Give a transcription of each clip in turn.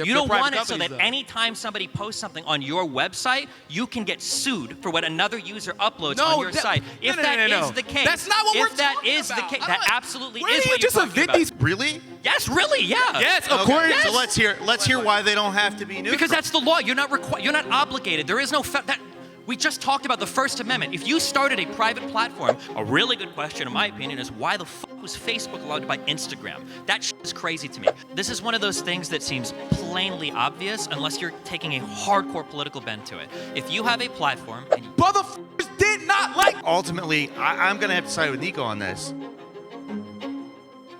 You don't want it so that anytime somebody posts something on your website, you can get sued for what another user uploads on your site. If that is the case, that's not what we're talking about. If that is the case, that absolutely is you what just you're talking about. Really? Yes, really, yeah. Yes, Okay. according. So let's hear why they don't have to be neutral. Because that's the law. You're not obligated. There is no we just talked about the First Amendment. If you started a private platform, a really good question, in my opinion, is why the fuck was Facebook allowed to buy Instagram? That shit is crazy to me. This is one of those things that seems plainly obvious unless you're taking a hardcore political bent to it. If you have a platform and you Motherfuckers did not like. Ultimately, I'm going to have to side with Niko on this.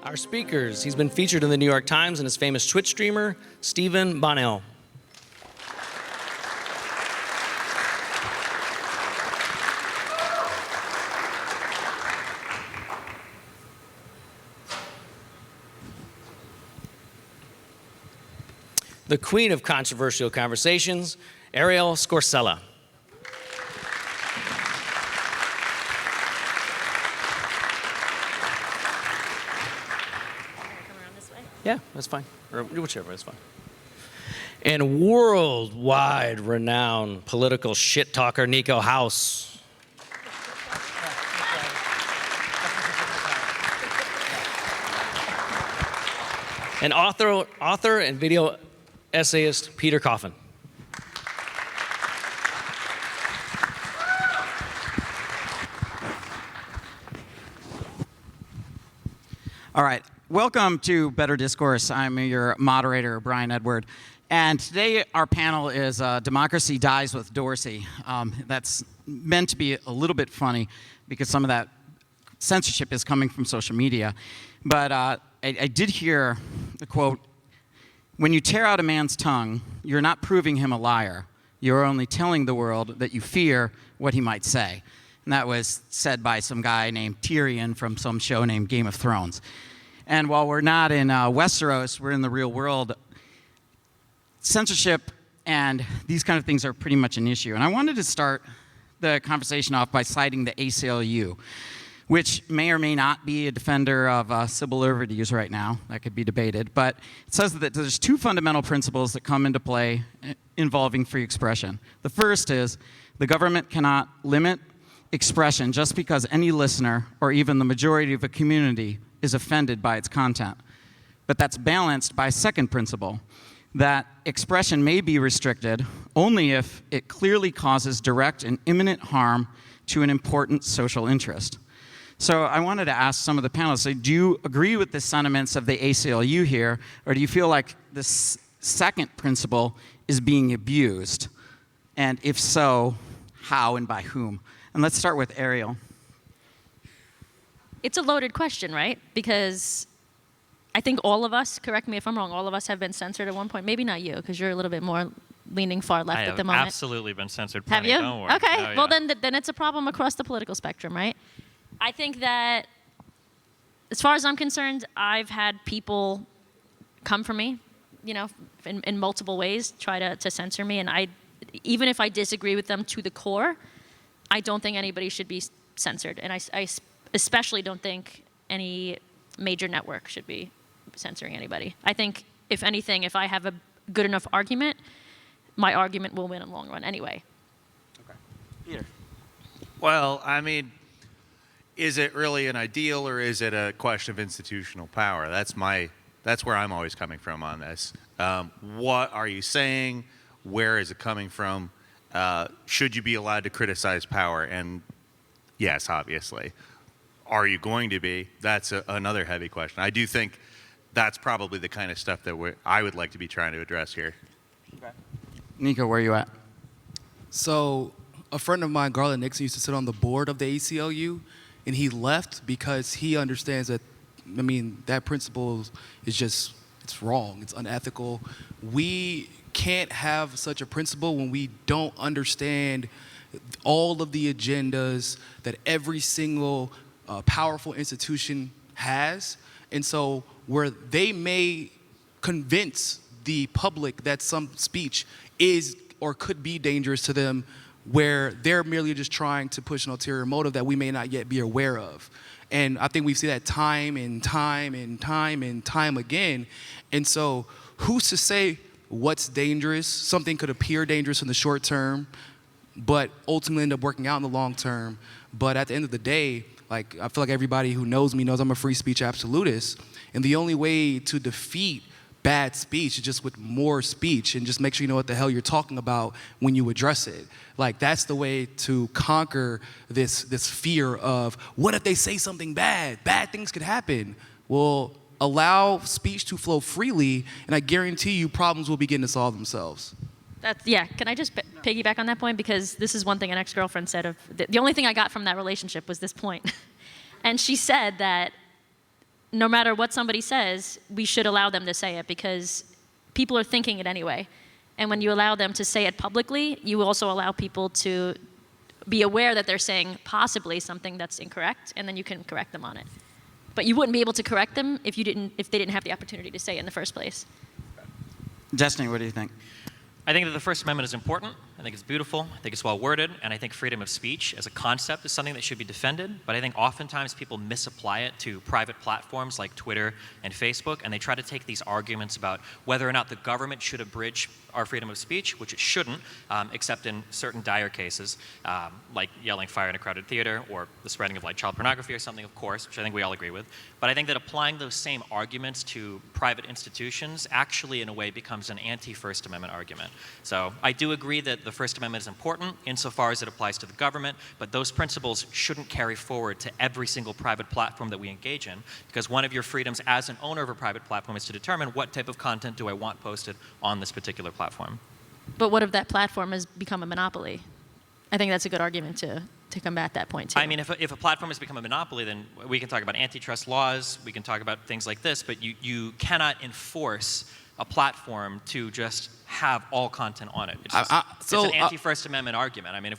Our speakers, he's been featured in the New York Times and his famous Twitch streamer, Stephen Bonnell. The queen of controversial conversations, Arielle Scarcella. Yeah, that's fine. Or whichever, that's fine. And worldwide renowned political shit talker, Niko House. And author and video essayist, Peter Coffin. All right. Welcome to Better Discourse. I'm your moderator, Brian Edward. And today our panel is Democracy Dies with Dorsey. That's meant to be a little bit funny because some of that censorship is coming from social media. But I did hear the quote, "When you tear out a man's tongue, you're not proving him a liar. You're only telling the world that you fear what he might say." And that was said by some guy named Tyrion from some show named Game of Thrones. And while we're not in Westeros, we're in the real world, censorship and these kind of things are pretty much an issue. And I wanted to start the conversation off by citing the ACLU, which may or may not be a defender of civil liberties right now. That could be debated. But it says that there's two fundamental principles that come into play involving free expression. The first is the government cannot limit expression just because any listener or even the majority of a community is offended by its content. But that's balanced by a second principle, that expression may be restricted only if it clearly causes direct and imminent harm to an important social interest. So I wanted to ask some of the panelists, do you agree with the sentiments of the ACLU here, or do you feel like this second principle is being abused? And if so, how and by whom? And let's start with Arielle. It's a loaded question, right? Because I think all of us, correct me if I'm wrong, all of us have been censored at one point. Maybe not you, because you're a little bit more leaning far left at the moment. I have absolutely been censored. Have you? Don't worry. Okay. Oh, yeah. Well, then it's a problem across the political spectrum, right? I think that, as far as I'm concerned, I've had people come for me, you know, in multiple ways, try to censor me, and even if I disagree with them to the core, I don't think anybody should be censored, and I especially don't think any major network should be censoring anybody. I think, if anything, if I have a good enough argument, my argument will win in the long run anyway. Okay. Peter. Well, I mean, is it really an ideal or is it a question of institutional power? That's where I'm always coming from on this. What are you saying? Where is it coming from? Should you be allowed to criticize power? And yes, obviously. Are you going to be? That's another heavy question. I do think that's probably the kind of stuff that I would like to be trying to address here. Okay. Niko, where are you at? So a friend of mine, Garland Nixon, used to sit on the board of the ACLU, and he left because he understands that, I mean, that principle is just, it's wrong, it's unethical. We can't have such a principle when we don't understand all of the agendas that every single powerful institution has. And so where they may convince the public that some speech is or could be dangerous to them, where they're merely just trying to push an ulterior motive that we may not yet be aware of. And I think we see that time and time and time and time again. And so who's to say what's dangerous. Something could appear dangerous in the short term, but ultimately end up working out in the long term. But at the end of the day, like, I feel like everybody who knows me knows I'm a free speech absolutist. And the only way to defeat bad speech is just with more speech, and just make sure you know what the hell you're talking about when you address it. Like, that's the way to conquer this fear of, what if they say something bad? Bad things could happen. Well, allow speech to flow freely, and I guarantee you problems will begin to solve themselves. Yeah, can I just piggyback on that point? Because this is one thing an ex-girlfriend said. The only thing I got from that relationship was this point. And she said that no matter what somebody says, we should allow them to say it, because people are thinking it anyway. And when you allow them to say it publicly, you also allow people to be aware that they're saying possibly something that's incorrect, and then you can correct them on it. But you wouldn't be able to correct them if they didn't have the opportunity to say it in the first place. Destiny, what do you think? I think that the First Amendment is important. I think it's beautiful. I think it's well worded. And I think freedom of speech as a concept is something that should be defended. But I think oftentimes people misapply it to private platforms like Twitter and Facebook. And they try to take these arguments about whether or not the government should abridge our freedom of speech, which it shouldn't, except in certain dire cases, like yelling fire in a crowded theater or the spreading of like child pornography or something, of course, which I think we all agree with. But I think that applying those same arguments to private institutions actually, in a way, becomes an anti-First Amendment argument. So I do agree that the First Amendment is important insofar as it applies to the government, but those principles shouldn't carry forward to every single private platform that we engage in, because one of your freedoms as an owner of a private platform is to determine what type of content do I want posted on this particular platform. But what if that platform has become a monopoly? I think that's a good argument to combat that point, too. I mean, if a platform has become a monopoly, then we can talk about antitrust laws, we can talk about things like this, but you cannot enforce a platform to just have all content on it. It's, it's an anti-First Amendment argument. I mean,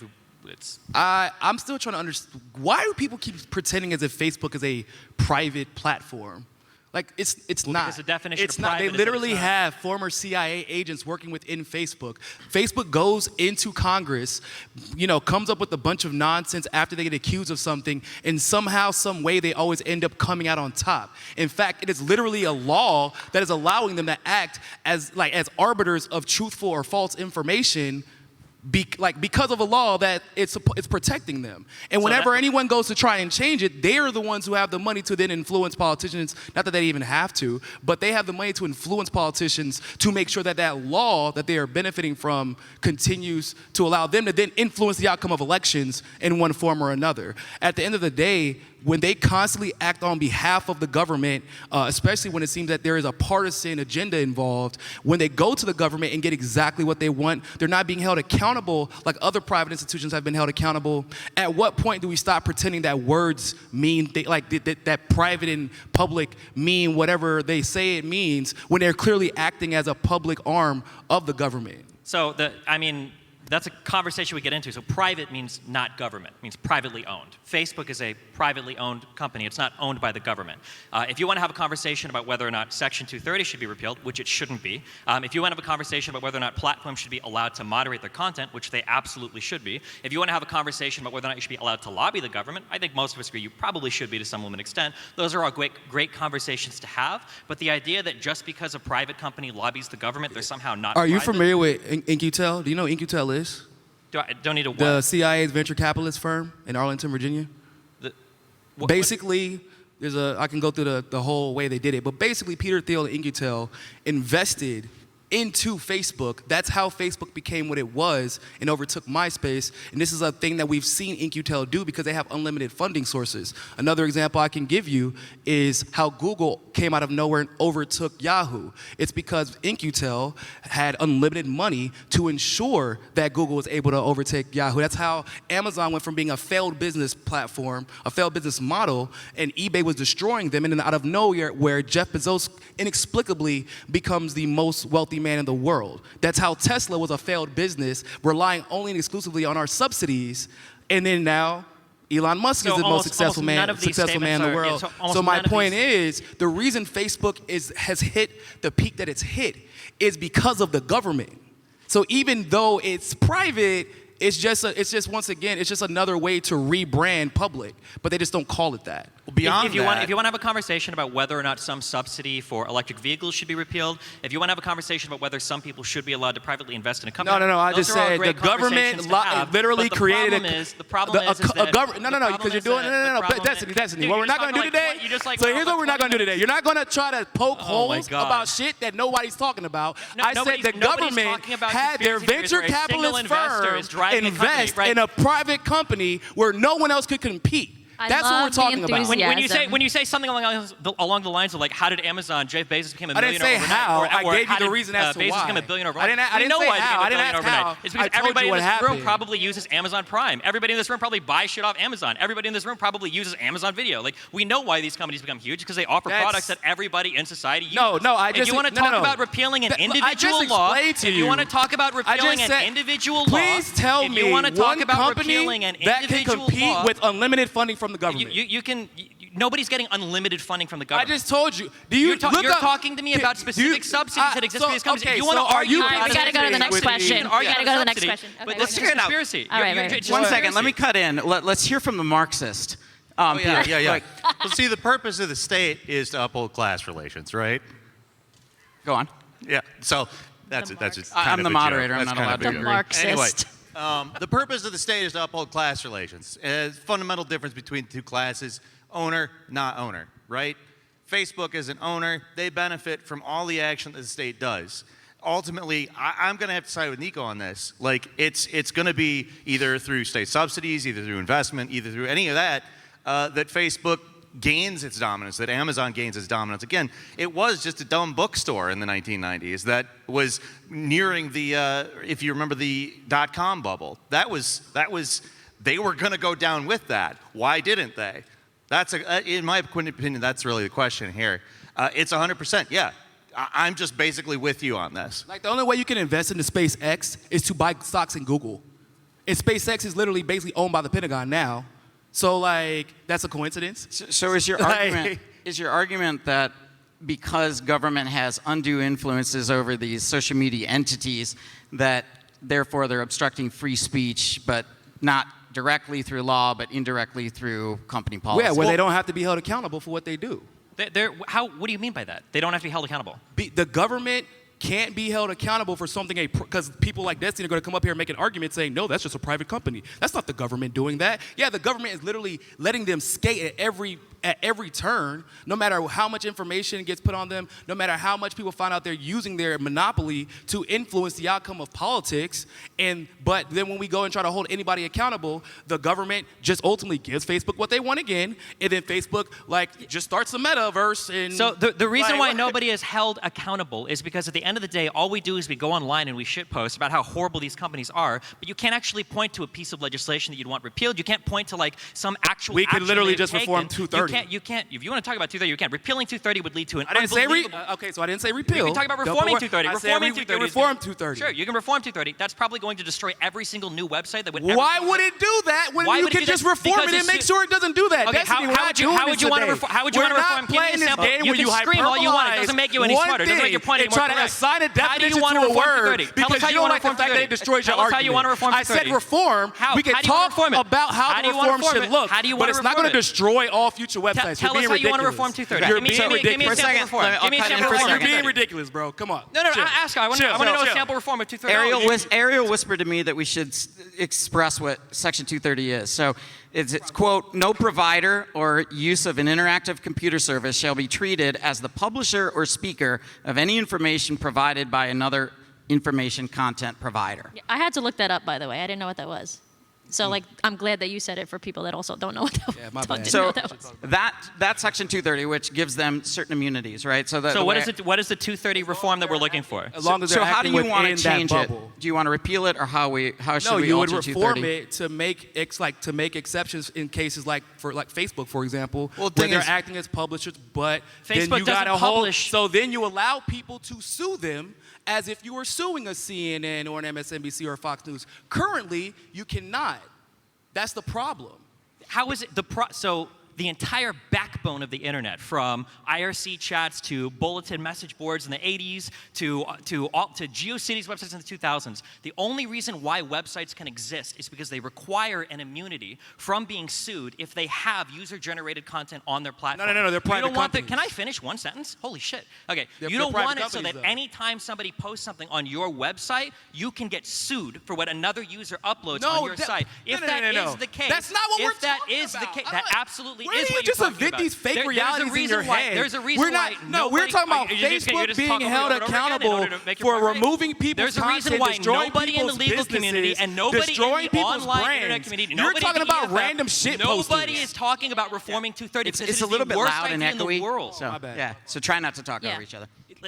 I'm still trying to understand, why do people keep pretending as if Facebook is a private platform? Like, it's not. Because the definition it's of not. private They is that literally it's not. have former CIA agents working within Facebook. Facebook goes into Congress, comes up with a bunch of nonsense after they get accused of something, and somehow, some way, they always end up coming out on top. In fact, it is literally a law that is allowing them to act as arbiters of truthful or false information, because of a law that it's protecting them. And whenever anyone goes to try and change it, they're the ones who have the money to then influence politicians. Not that they even have to, but they have the money to influence politicians to make sure that that law that they are benefiting from continues to allow them to then influence the outcome of elections in one form or another. At the end of the day, when they constantly act on behalf of the government, especially when it seems that there is a partisan agenda involved, when they go to the government and get exactly what they want, they're not being held accountable like other private institutions have been held accountable. At what point do we stop pretending that words mean, that private and public mean whatever they say it means, when they're clearly acting as a public arm of the government? So, that's a conversation we get into. So private means not government, means privately owned. Facebook is a privately owned company. It's not owned by the government. If you want to have a conversation about whether or not Section 230 should be repealed, which it shouldn't be, if you want to have a conversation about whether or not platforms should be allowed to moderate their content, which they absolutely should be, if you want to have a conversation about whether or not you should be allowed to lobby the government, I think most of us agree you probably should be to some limited extent. Those are all great conversations to have, but the idea that just because a private company lobbies the government, they're somehow not Are you private. familiar with InQtel? Do you know what InQtel is? Don't need a what? The CIA's venture capitalist firm in Arlington, Virginia. Basically, I can go through the whole way they did it, but basically Peter Thiel and InQtel invested into Facebook. That's how Facebook became what it was and overtook MySpace. And this is a thing that we've seen InQtel do because they have unlimited funding sources. Another example I can give you is how Google came out of nowhere and overtook Yahoo. It's because InQtel had unlimited money to ensure that Google was able to overtake Yahoo. That's how Amazon went from being a failed business platform, a failed business model, and eBay was destroying them. And then out of nowhere, where Jeff Bezos inexplicably becomes the most wealthy man in the world. That's how Tesla was a failed business, relying only and exclusively on our subsidies. And then now, Elon Musk is the most successful man in the world. So my point is, the reason Facebook has hit the peak that it's hit is because of the government. So even though it's private, it's just once again, it's just another way to rebrand public, but they just don't call it that. beyond if you want that, to have a conversation about whether or not some subsidy for electric vehicles should be repealed, if you want to have a conversation about whether some people should be allowed to privately invest in a company, No. I those just are all said the great government conversations to have, literally but created the problem is that No, because you're doing Destiny. Dude, What you're we're not just going to do talking today. like you just like So went here's on what we're like not going to do 20 today. You're not going to try to poke Oh my holes God. about shit that nobody's talking about. No, I said the nobody's government talking about had their conspiracy theories venture where a single capitalist investor firm is driving a company, invest right? in a private company where no one else could compete. I That's what love we're the talking about. enthusiasm. When you say something along the lines of like, how did Amazon, Jeff Bezos became a I didn't millionaire say overnight? how. Or I gave you how the did, reason as to Bezos why. became a billionaire I overnight? didn't We know say why he how. became I a didn't billionaire ask how. overnight. It's I because told everybody you in what this room happened. probably uses Amazon Prime. Everybody in this room probably buys shit off Amazon. Everybody in this room probably uses Amazon Video. Like, we know why these companies become huge, because they offer That's- products that everybody in society uses. No, I If just- you want to no, talk no. about repealing an I just individual law, explained to if you you. want to talk about I just repealing an said, individual law, please tell if me you want to talk one about company repealing an that can individual compete law, with unlimited funding from the government. Nobody's getting unlimited funding from the government. I just told you. Do you You're look up? talking to me about specific subsidies that exist for these companies. Okay, If you want to so are argue you All right, we gotta go to the next with question. You can We argue gotta about go to the next subsidy, question. but Okay, this okay. is conspiracy. All right, You're right. just One conspiracy. second, let me cut in. Let's hear from the Marxist. yeah. Like, Well, see, the purpose of the state is to uphold class relations, right? go on. Yeah. So that's The That's Marx. kind I'm of the a moderator. joke. I'm That's not kind allowed of a to joke. agree. Marxist. Anyway, the purpose of the state is to uphold class relations. Fundamental difference between the two classes: owner, not owner, right? Facebook is an owner. They benefit from all the action that the state does. Ultimately, I'm going to have to side with Niko on this. Like, it's going to be either through state subsidies, either through investment, either through any of that, that Facebook gains its dominance, that Amazon gains its dominance. Again, it was just a dumb bookstore in the 1990s that was nearing the, if you remember the .com bubble. That was, they were going to go down with that. Why didn't they? That's, in my opinion, that's really the question here. It's 100%, yeah. I'm just basically with you on this. Like, the only way you can invest into SpaceX is to buy stocks in Google. And SpaceX is literally basically owned by the Pentagon now. So, like, that's a coincidence? So is your argument that because government has undue influences over these social media entities, that therefore they're obstructing free speech, but not directly through law, but indirectly through company policy? Yeah, where they don't have to be held accountable for what they do. What do you mean by that? They don't have to be held accountable. The government can't be held accountable for something because people like Destiny are going to come up here and make an argument saying, no, that's just a private company. That's not the government doing that. Yeah, the government is literally letting them skate at every turn, no matter how much information gets put on them, no matter how much people find out they're using their monopoly to influence the outcome of politics. But then when we go and try to hold anybody accountable, the government just ultimately gives Facebook what they want again, and then Facebook just starts the metaverse. And so the reason why nobody is held accountable is because at the end of the day, all we do is we go online and we shitpost about how horrible these companies are, but you can't actually point to a piece of legislation that you'd want repealed. You can't point to some actual We could action literally they've just taken. reform 230. You can't. If you want to talk about 230, you can. Repealing 230 would lead to an I didn't say unbelievable... okay, so I didn't say repeal. We can talk about reforming 230. I said Reforming we 230. can reform 230. Sure, you can reform 230. That's probably going to destroy every single new website that would ever... Why would it do that when Why you would it can do just that? reform Because it and it's make sure it doesn't do that? Okay, Destiny, how would you want to reform? How would you want to reform? Give me a sample. You can scream all you want. It doesn't make you any smarter. It doesn't make your point any more correct. correct. Try to assign a How do you definition want to a reform word 230? Tell us because how you you don't want like to the fact that it destroys your Tell us argument. how you want to reform I said 230. reform. How? We can How do you want to talk reform it? about how How do the you want to reform reform should it? look, How do you but want it's to not going reform to it? destroy all future websites. Tell us how you want to reform 230. You're Give being me a ridiculous. sample reform. Give me a sample I'll cut in for a reform. You're second. being ridiculous, bro. Come on. No, Chill. ask her. I want to know a Chill. sample reform of 230. Arielle whispered to me that we should express what Section 230 is. So it's, quote, no provider or use of an interactive computer service shall be treated as the publisher or speaker of any information provided by another information content provider. I had to look that up, by the way. I didn't know what that was. So, I'm glad that you said it for people that also don't know what that was. Yeah, my bad. Didn't know So what that was. that's Section 230, which gives them certain immunities, right? So So what is it? What is the 230 reform that we're looking for? As long as So they're how do acting you want to within that change it? bubble. Do you want to repeal it, or how should No, we you would alter reform 230? it to make exceptions in cases like Facebook, for example, Well, where thing they're is- acting as publishers, but then Facebook you got doesn't a whole. publish- So then you allow people to sue them as if you were suing a CNN or an MSNBC or a Fox News. Currently, you cannot. That's the problem. How is it so the entire backbone of the internet, from IRC chats to bulletin message boards in the 80s to GeoCities websites in the 2000s. The only reason why websites can exist is because they require an immunity from being sued if they have user-generated content on their platform. No, they're private You don't want companies. Can I finish one sentence? Holy shit. Okay, They're you don't private want it so companies, that though. anytime somebody posts something on your website, you can get sued for what another user uploads No, on your that- site. If no, that is no. the case, That's not what if we're that talking is the about. case, I'm that like, absolutely where is do you what you're just talking invent about. these fake There's a realities in reason your why, head? There's a reason We're not. why No, we're nobody- talking about you're just gonna Facebook talk being over it held over and over again in accountable order to make your for point right. removing people's There's a reason content, why destroying nobody in the people's legal community businesses, and nobody destroying in the people's online brands. internet community, You're nobody talking in the about EFF, random shit Nobody posters. is talking about reforming 230 because It's it a is little the bit worst loud and idea in echoey. the world. So, My bad. yeah. So try not to talk Yeah. over each other.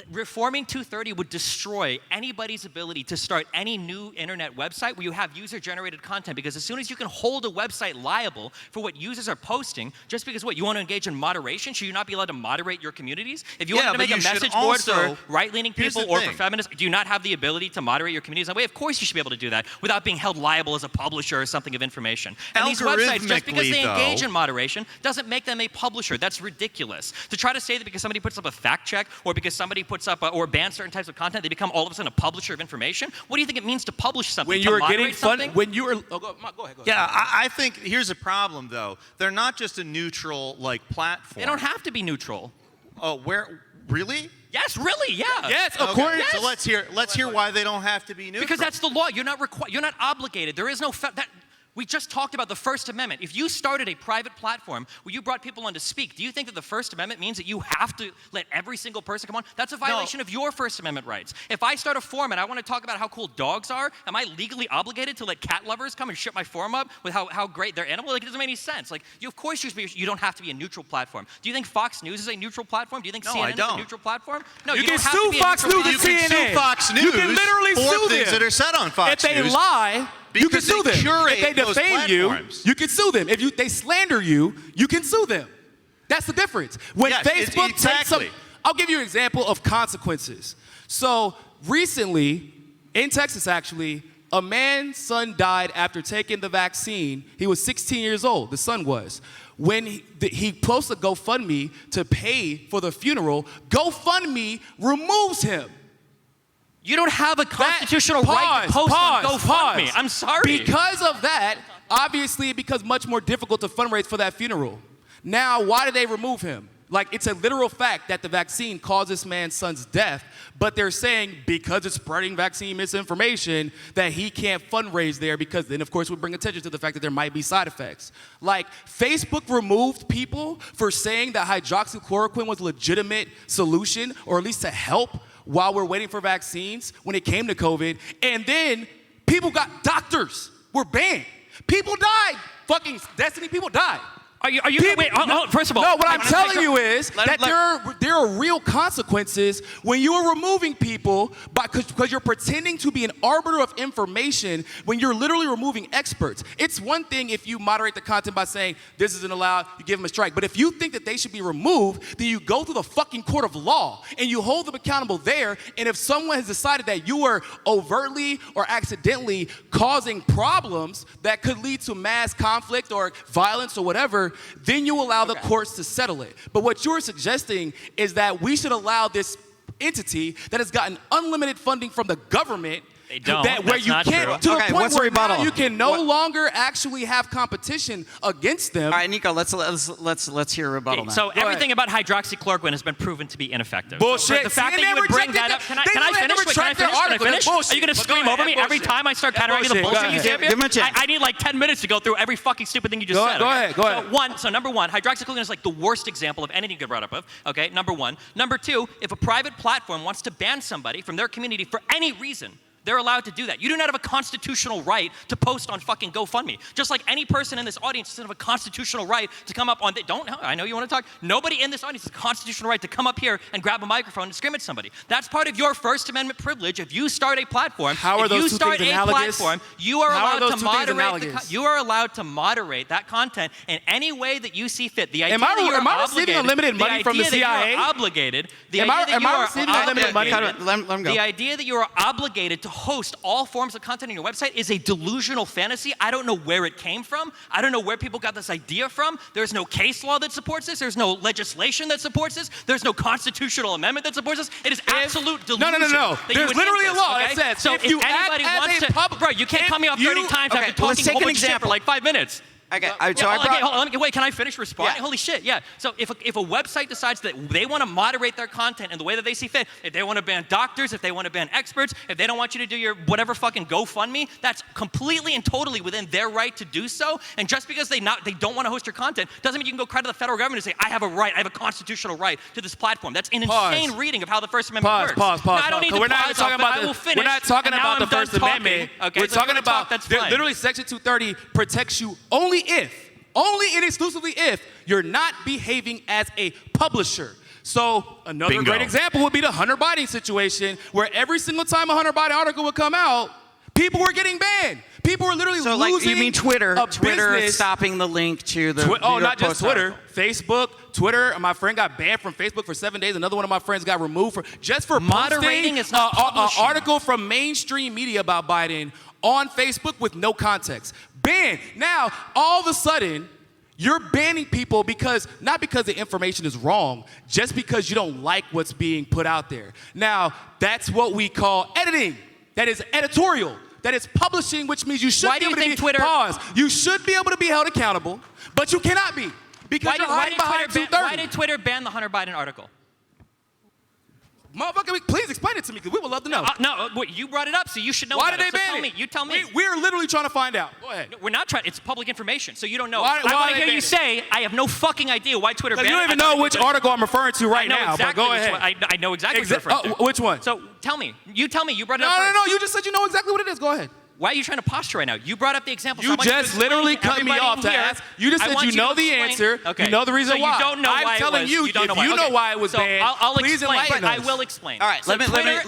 Reforming 230 would destroy anybody's ability to start any new internet website where you have user-generated content, because as soon as you can hold a website liable for what users are posting, just because you want to engage in moderation, should you not be allowed to moderate your communities? If you Yeah, want to but make a you should message board also- for right-leaning Here's people the or for thing. feminists, do you not have the ability to moderate your communities that way? Of course you should be able to do that without being held liable as a publisher or something of information. And these websites, just because they Algorithmically, engage though- in moderation doesn't make them a publisher. That's ridiculous. To try to say that because somebody puts up a fact check or because somebody puts up or bans certain types of content, they become all of a sudden a publisher of information. What do you think it means to publish something? When To you were moderate getting something? fun, when you were, go ahead. Yeah, I think here's a problem though. They're not just a neutral platform. They don't have to be neutral. Oh, really? Yes, really, yeah. Yes, Okay, according. so let's hear why they don't have to be neutral. Because that's the law. You're not obligated. There is no we just talked about the First Amendment. If you started a private platform where you brought people on to speak, do you think that the First Amendment means that you have to let every single person come on? That's a violation of your First Amendment rights. If I start a forum and I want to talk about how cool dogs are, am I legally obligated to let cat lovers come and shit my forum up with how great their animal? Like, it doesn't make any sense. Like, of course you don't have to be a neutral platform. Do you think Fox News is a neutral platform? Do you think No, CNN I is don't. a neutral platform? No, You you can don't have sue to be a Fox neutral News You and platform. can CNN. sue Fox News You can literally for sue things them. that are said on Fox If they News. lie, you can because sue they them. curate If they those defame you, platforms. you can sue them. If they slander you, you can sue them. That's the difference. When Yes, Facebook takes exactly. some, I'll give you an example of consequences. So recently, in Texas actually, a man's son died after taking the vaccine. He was 16 years old, the son was. When he posted a GoFundMe to pay for the funeral, GoFundMe removes him. You don't have a constitutional right to post on GoFundMe. I'm sorry. Because of that, obviously it becomes much more difficult to fundraise for that funeral. Now, why did they remove him? Like, it's a literal fact that the vaccine caused this man's son's death, but they're saying because it's spreading vaccine misinformation that he can't fundraise there, because then, of course, we bring attention to the fact that there might be side effects. Like, Facebook removed people for saying that hydroxychloroquine was a legitimate solution, or at least to help while we're waiting for vaccines when it came to COVID. And then doctors were banned. People died. Fucking Destiny people died. Are you wait, first of all. No, what I'm telling you is that there are real consequences when you are removing people because you're pretending to be an arbiter of information when you're literally removing experts. It's one thing if you moderate the content by saying this isn't allowed, you give them a strike. But if you think that they should be removed, then you go through the fucking court of law and you hold them accountable there. And if someone has decided that you are overtly or accidentally causing problems that could lead to mass conflict or violence or whatever, then you allow the courts to settle it. But what you're suggesting is that we should allow this entity that has gotten unlimited funding from the government. They don't. Where That's you not can't, true. to the Okay, point what's the where now rebuttal? you can no longer actually have competition against them. All right, Nico, let's hear a rebuttal now. So Go everything about hydroxychloroquine has been proven to be ineffective. Bullshit. So the fact See, that you they would bring rejected that up, that. can I They finish? never Wait, can I retract their finish? Can I article. finish? That's bullshit. Are you going to But go scream ahead, over me that's every bullshit. time I start countering the bullshit. bullshit Go you ahead. say up here? Give him a chance. I need like 10 minutes to go through every fucking stupid thing you just said. Go okay? ahead, go ahead. So number one, hydroxychloroquine is like the worst example of anything you brought up of. Okay, number one. Number two, if a private platform wants to ban somebody from their community for any reason, they're allowed to do that. You do not have a constitutional right to post on fucking GoFundMe. Just like any person in this audience doesn't have a constitutional right to come up on. I know you want to talk. Nobody in this audience has a constitutional right to come up here and grab a microphone and scream at somebody. That's part of your First Amendment privilege. If you start a platform, How are those two things analogous? you are How are allowed those to two things moderate. analogous? You are allowed to moderate that content in any way that you see fit. The idea Am I- that you're am I receiving obligated- unlimited money from the idea that CIA? you are obligated. The Am I- idea that am you I are receiving unlimited money? obligated- Let him go. The idea that you are obligated to host all forms of content on your website is a delusional fantasy. I don't know where it came from. I don't know where people got this idea from. There's no case law that supports this. There's no legislation that supports this. There's no constitutional amendment that supports this. It is absolute delusion. No. There's literally a law that says so if you anybody act wants as a to, public, bro, you can't cut me off 30 times okay, after talking let's a take whole an bunch of shit for example. like 5 minutes. Okay, Yeah, so I brought. hold on, wait, can I finish responding? Yeah. Holy shit, yeah. So if a website decides that they want to moderate their content in the way that they see fit, if they want to ban doctors, if they want to ban experts, if they don't want you to do your whatever fucking GoFundMe, that's completely and totally within their right to do so. And just because they don't want to host your content doesn't mean you can go cry to the federal government and say, I have a right, I have a constitutional right to this platform. That's an insane reading of how the First Amendment works. Pause. Now, I don't need to We're not pause talking off, but about I will finish. We're not talking and now about the I'm done First Amendment. talking. Okay, We're so if you talking wanna about talk, that's fine. literally Section 230 protects you only and exclusively if you're not behaving as a publisher. So another Bingo. great example would be the Hunter Biden situation, where every single time a Hunter Biden article would come out, people were getting banned. People were literally So, losing like, you mean Twitter? a Twitter business. stopping the link to the. New York Not just Post Twitter. article. Facebook, Twitter. My friend got banned from Facebook for 7 days. Another one of my friends got removed for Moderating posting is not an publishing. article from mainstream media about Biden on Facebook with no context. Banned. Now, all of a sudden, you're banning people not because the information is wrong, just because you don't like what's being put out there. Now, that's what we call editing. That is editorial. That is publishing, which means you should Why be do you able to think be Twitter- pause. You should be able to be held accountable, but you cannot be because you're hiding behind 230. Why did Twitter ban the Hunter Biden article? Motherfucker, please explain it to me because we would love to know. No, wait, you brought it up, so you should know. Why about did it. they So ban tell it? me. You tell me. We're literally trying to find out. Go ahead. No, we're not trying. It's public information, so you don't know. Why I want they to hear ban you it? say, I have no fucking idea why Twitter banned You don't it. even I thought know you which did. article I'm referring to right I know now, exactly but go which ahead. one. I know exactly what you're referring to. Which one? So tell me. You tell me. You brought it up No, first. you just said you know exactly what it is. Go ahead. Why are you trying to posture right now? You brought up the example. so You I want to just explain literally to cut me everybody off in to here. ask. You just I said want you know to the explain- answer. Okay. You know the reason so why. You don't know I'm why telling it was. you, don't know if why. you know Okay. why it was so banned, I'll please explain. enlighten I us. will explain. All right, So let me-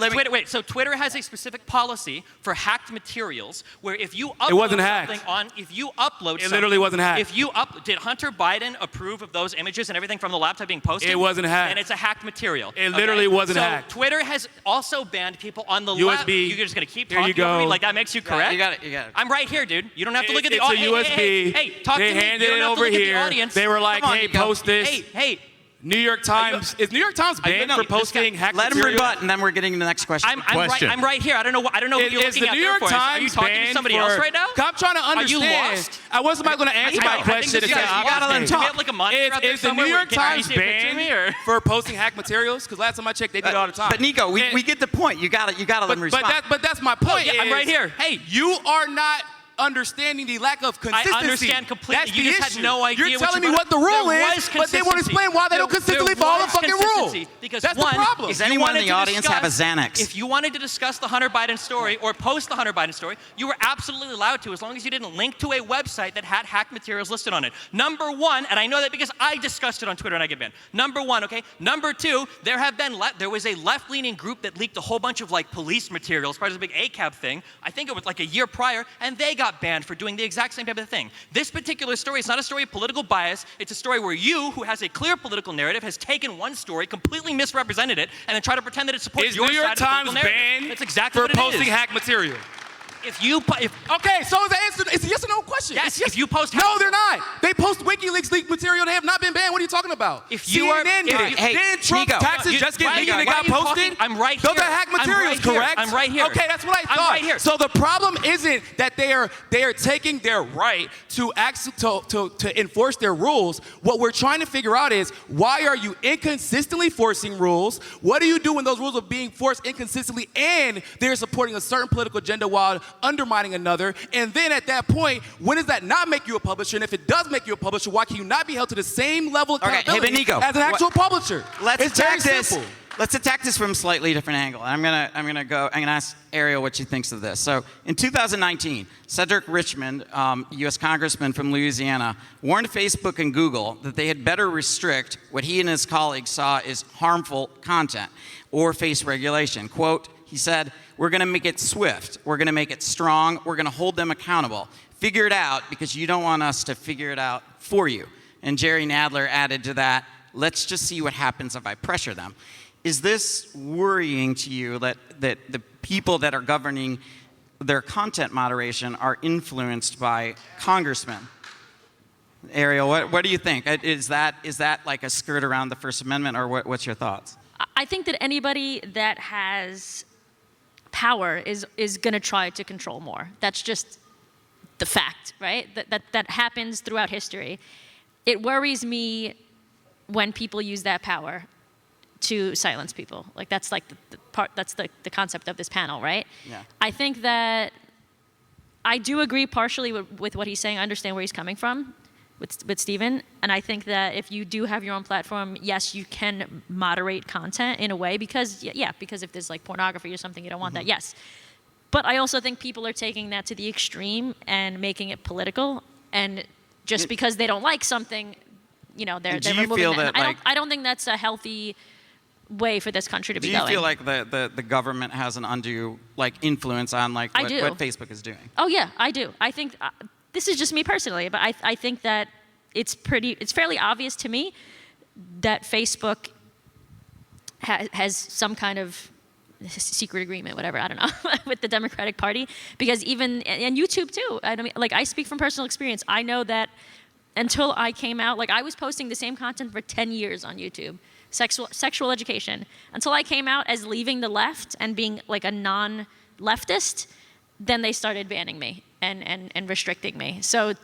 Twitter, wait. So Twitter has a specific policy for hacked materials where if you upload wasn't hacked. something on, if you upload It literally wasn't hacked. If you did Hunter Biden approve of those images and everything from the laptop being posted? It wasn't hacked. And it's a hacked material. It literally wasn't so hacked. Twitter has also banned people on the USB. You're just gonna keep Here talking you over me go. like that makes you correct? You got it. I'm right here, dude. You don't have to look at the It's a audience. USB. Hey, talk they to me. handed You don't it have to over look at the here. audience. They were like, Come on, hey, Niko. post this. Hey. New York Times. Is New York Times banned no, for this guy- posting hacked Let him material? rebut, and then we're getting to the next question. I'm right here. I don't know who you're Is looking the at New there York for. Are you Times talking to banned somebody for, else right now? I'm trying to Are you understand. lost? I wasn't going to answer my question. You got Okay. Do we have like a monitor out there Is the somewhere New where York can you Times see a picture of me, or? banned for posting hacked materials? Because last time I checked, they did it all the time. But Nico, we get the point. You got to let him respond. But that's my point. yeah, I'm right here. Hey. You are not understanding the lack of consistency. understand completely. That's You the just had issue. no idea You're what telling you me brought what the up. rule There is, was but they won't consistency. explain why they don't There consistently follow the was fucking rule. consistency, because That's one, the problem. Is you anyone in wanted the to audience have a discuss- Xanax? If you wanted to discuss the Hunter Biden story or post the Hunter Biden story, you were absolutely allowed to, as long as you didn't link to a website that had hacked materials listed on it. Number one, and I know that because I discussed it on Twitter and I get banned. Number one, okay. Number two, there was a left-leaning group that leaked a whole bunch of like police materials, part of the big ACAB thing. I think it was like a year prior, and they got banned for doing the exact same type of thing. This particular story is not a story of political bias. It's a story where you, who has a clear political narrative, has taken one story, completely misrepresented it, and then try to pretend that it supports Is your New York side of the Times political narrative. banned That's exactly for what it posting is. hacked material? Okay, so is the answer, it's a yes or no question. Yes, It's yes. if you post No, they're not. They post WikiLeaks leaked material. They have not been banned. What are you talking about? If you are- CNN did if it. you- hey, Didn't Trump's Nico. taxes You- just get why are leaked you- and it why got are you posted? talking- I'm right Those here. are hacked I'm right materials, here. correct? I'm right here. Okay, that's what I I'm thought. right here. So the problem isn't that they are taking their right to enforce their rules. What we're trying to figure out is, why are you inconsistently forcing rules? What do you do when those rules are being forced inconsistently and they're supporting a certain political agenda while undermining another? And then at that point, when does that not make you a publisher? And if it does make you a publisher, why can you not be held to the same level of Okay, hey, accountability but Nico, as an actual publisher? Let's It's very attack this. simple. Let's attack this from a slightly different angle. I'm gonna ask Arielle what she thinks of this. So in 2019, Cedric Richmond, U.S. Congressman from Louisiana, warned Facebook and Google that they had better restrict what he and his colleagues saw as harmful content or face regulation. Quote, he said, "We're going to make it swift. We're going to make it strong. We're going to hold them accountable. Figure it out because you don't want us to figure it out for you." And Jerry Nadler added to that, "Let's just see what happens if I pressure them." is this worrying to you that the people that are governing their content moderation are influenced by congressmen? Arielle, what do you think? Is that like a skirt around the First Amendment, or what's your thoughts? I think that anybody that has power is going to try to control more. That's just the fact, right? That happens throughout history. It worries me when people use that power to silence people. Like that's like that's the concept of this panel, right? Yeah. I think that I do agree partially with what he's saying. I understand where he's coming from with Stephen. And I think that if you do have your own platform, yes, you can moderate content in a way because if there's like pornography or something, you don't want that, yes. But I also think people are taking that to the extreme and making it political. And just because they don't like something, you know, they're removing that. I don't think that's a healthy way for this country to be going. Do you feel like the government has an undue like influence on like what Facebook is doing? Oh yeah, I do. I think this is just me personally, but I think that it's fairly obvious to me that Facebook has some kind of secret agreement, whatever, I don't know, with the Democratic Party, because and YouTube too. I mean, like I speak from personal experience. I know that until I came out, like I was posting the same content for 10 years on YouTube. Sexual education. Until I came out as leaving the left and being like a non-leftist, then they started banning me and restricting me. So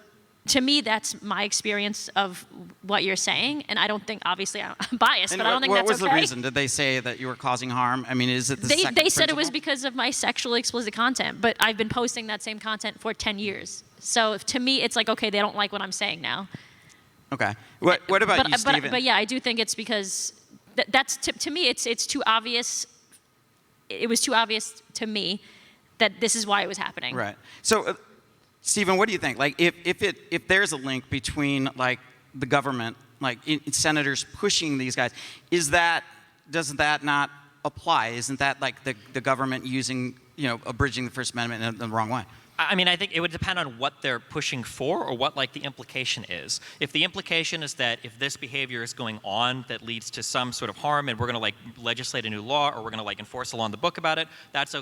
to me, that's my experience of what you're saying. And I don't think, obviously, I'm biased, but I don't think that's okay. What was the reason? Did they say that you were causing harm? I mean, is it the second They said it principle? was because of my sexually explicit content, but I've been posting that same content for 10 years. So to me, it's like, okay, they don't like what I'm saying now. Okay. What about you, Stephen? But yeah, I do think it's because that's to me, it's too obvious. It was too obvious to me that this is why it was happening. Right. So, Stephen, what do you think? Like, if there's a link between like the government, like senators pushing these guys, doesn't that not apply? Isn't that like the government using, abridging the First Amendment in the wrong way? I mean, I think it would depend on what they're pushing for or what, like, the implication is. If the implication is that if this behavior is going on that leads to some sort of harm and we're going to, like, legislate a new law or we're going to, like, enforce a law in the book about it, that's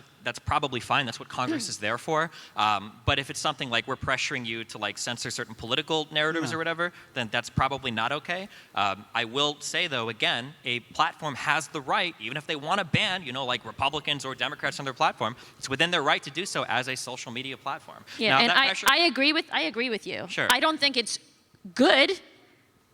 probably fine. That's what Congress is there for. But if it's something like we're pressuring you to, like, censor certain political narratives or whatever, then that's probably not okay. I will say, though, again, a platform has the right, even if they want to ban, like, Republicans or Democrats on their platform, it's within their right to do so as a social media platform. Yeah, now, and I agree with you. Sure. I don't think it's good,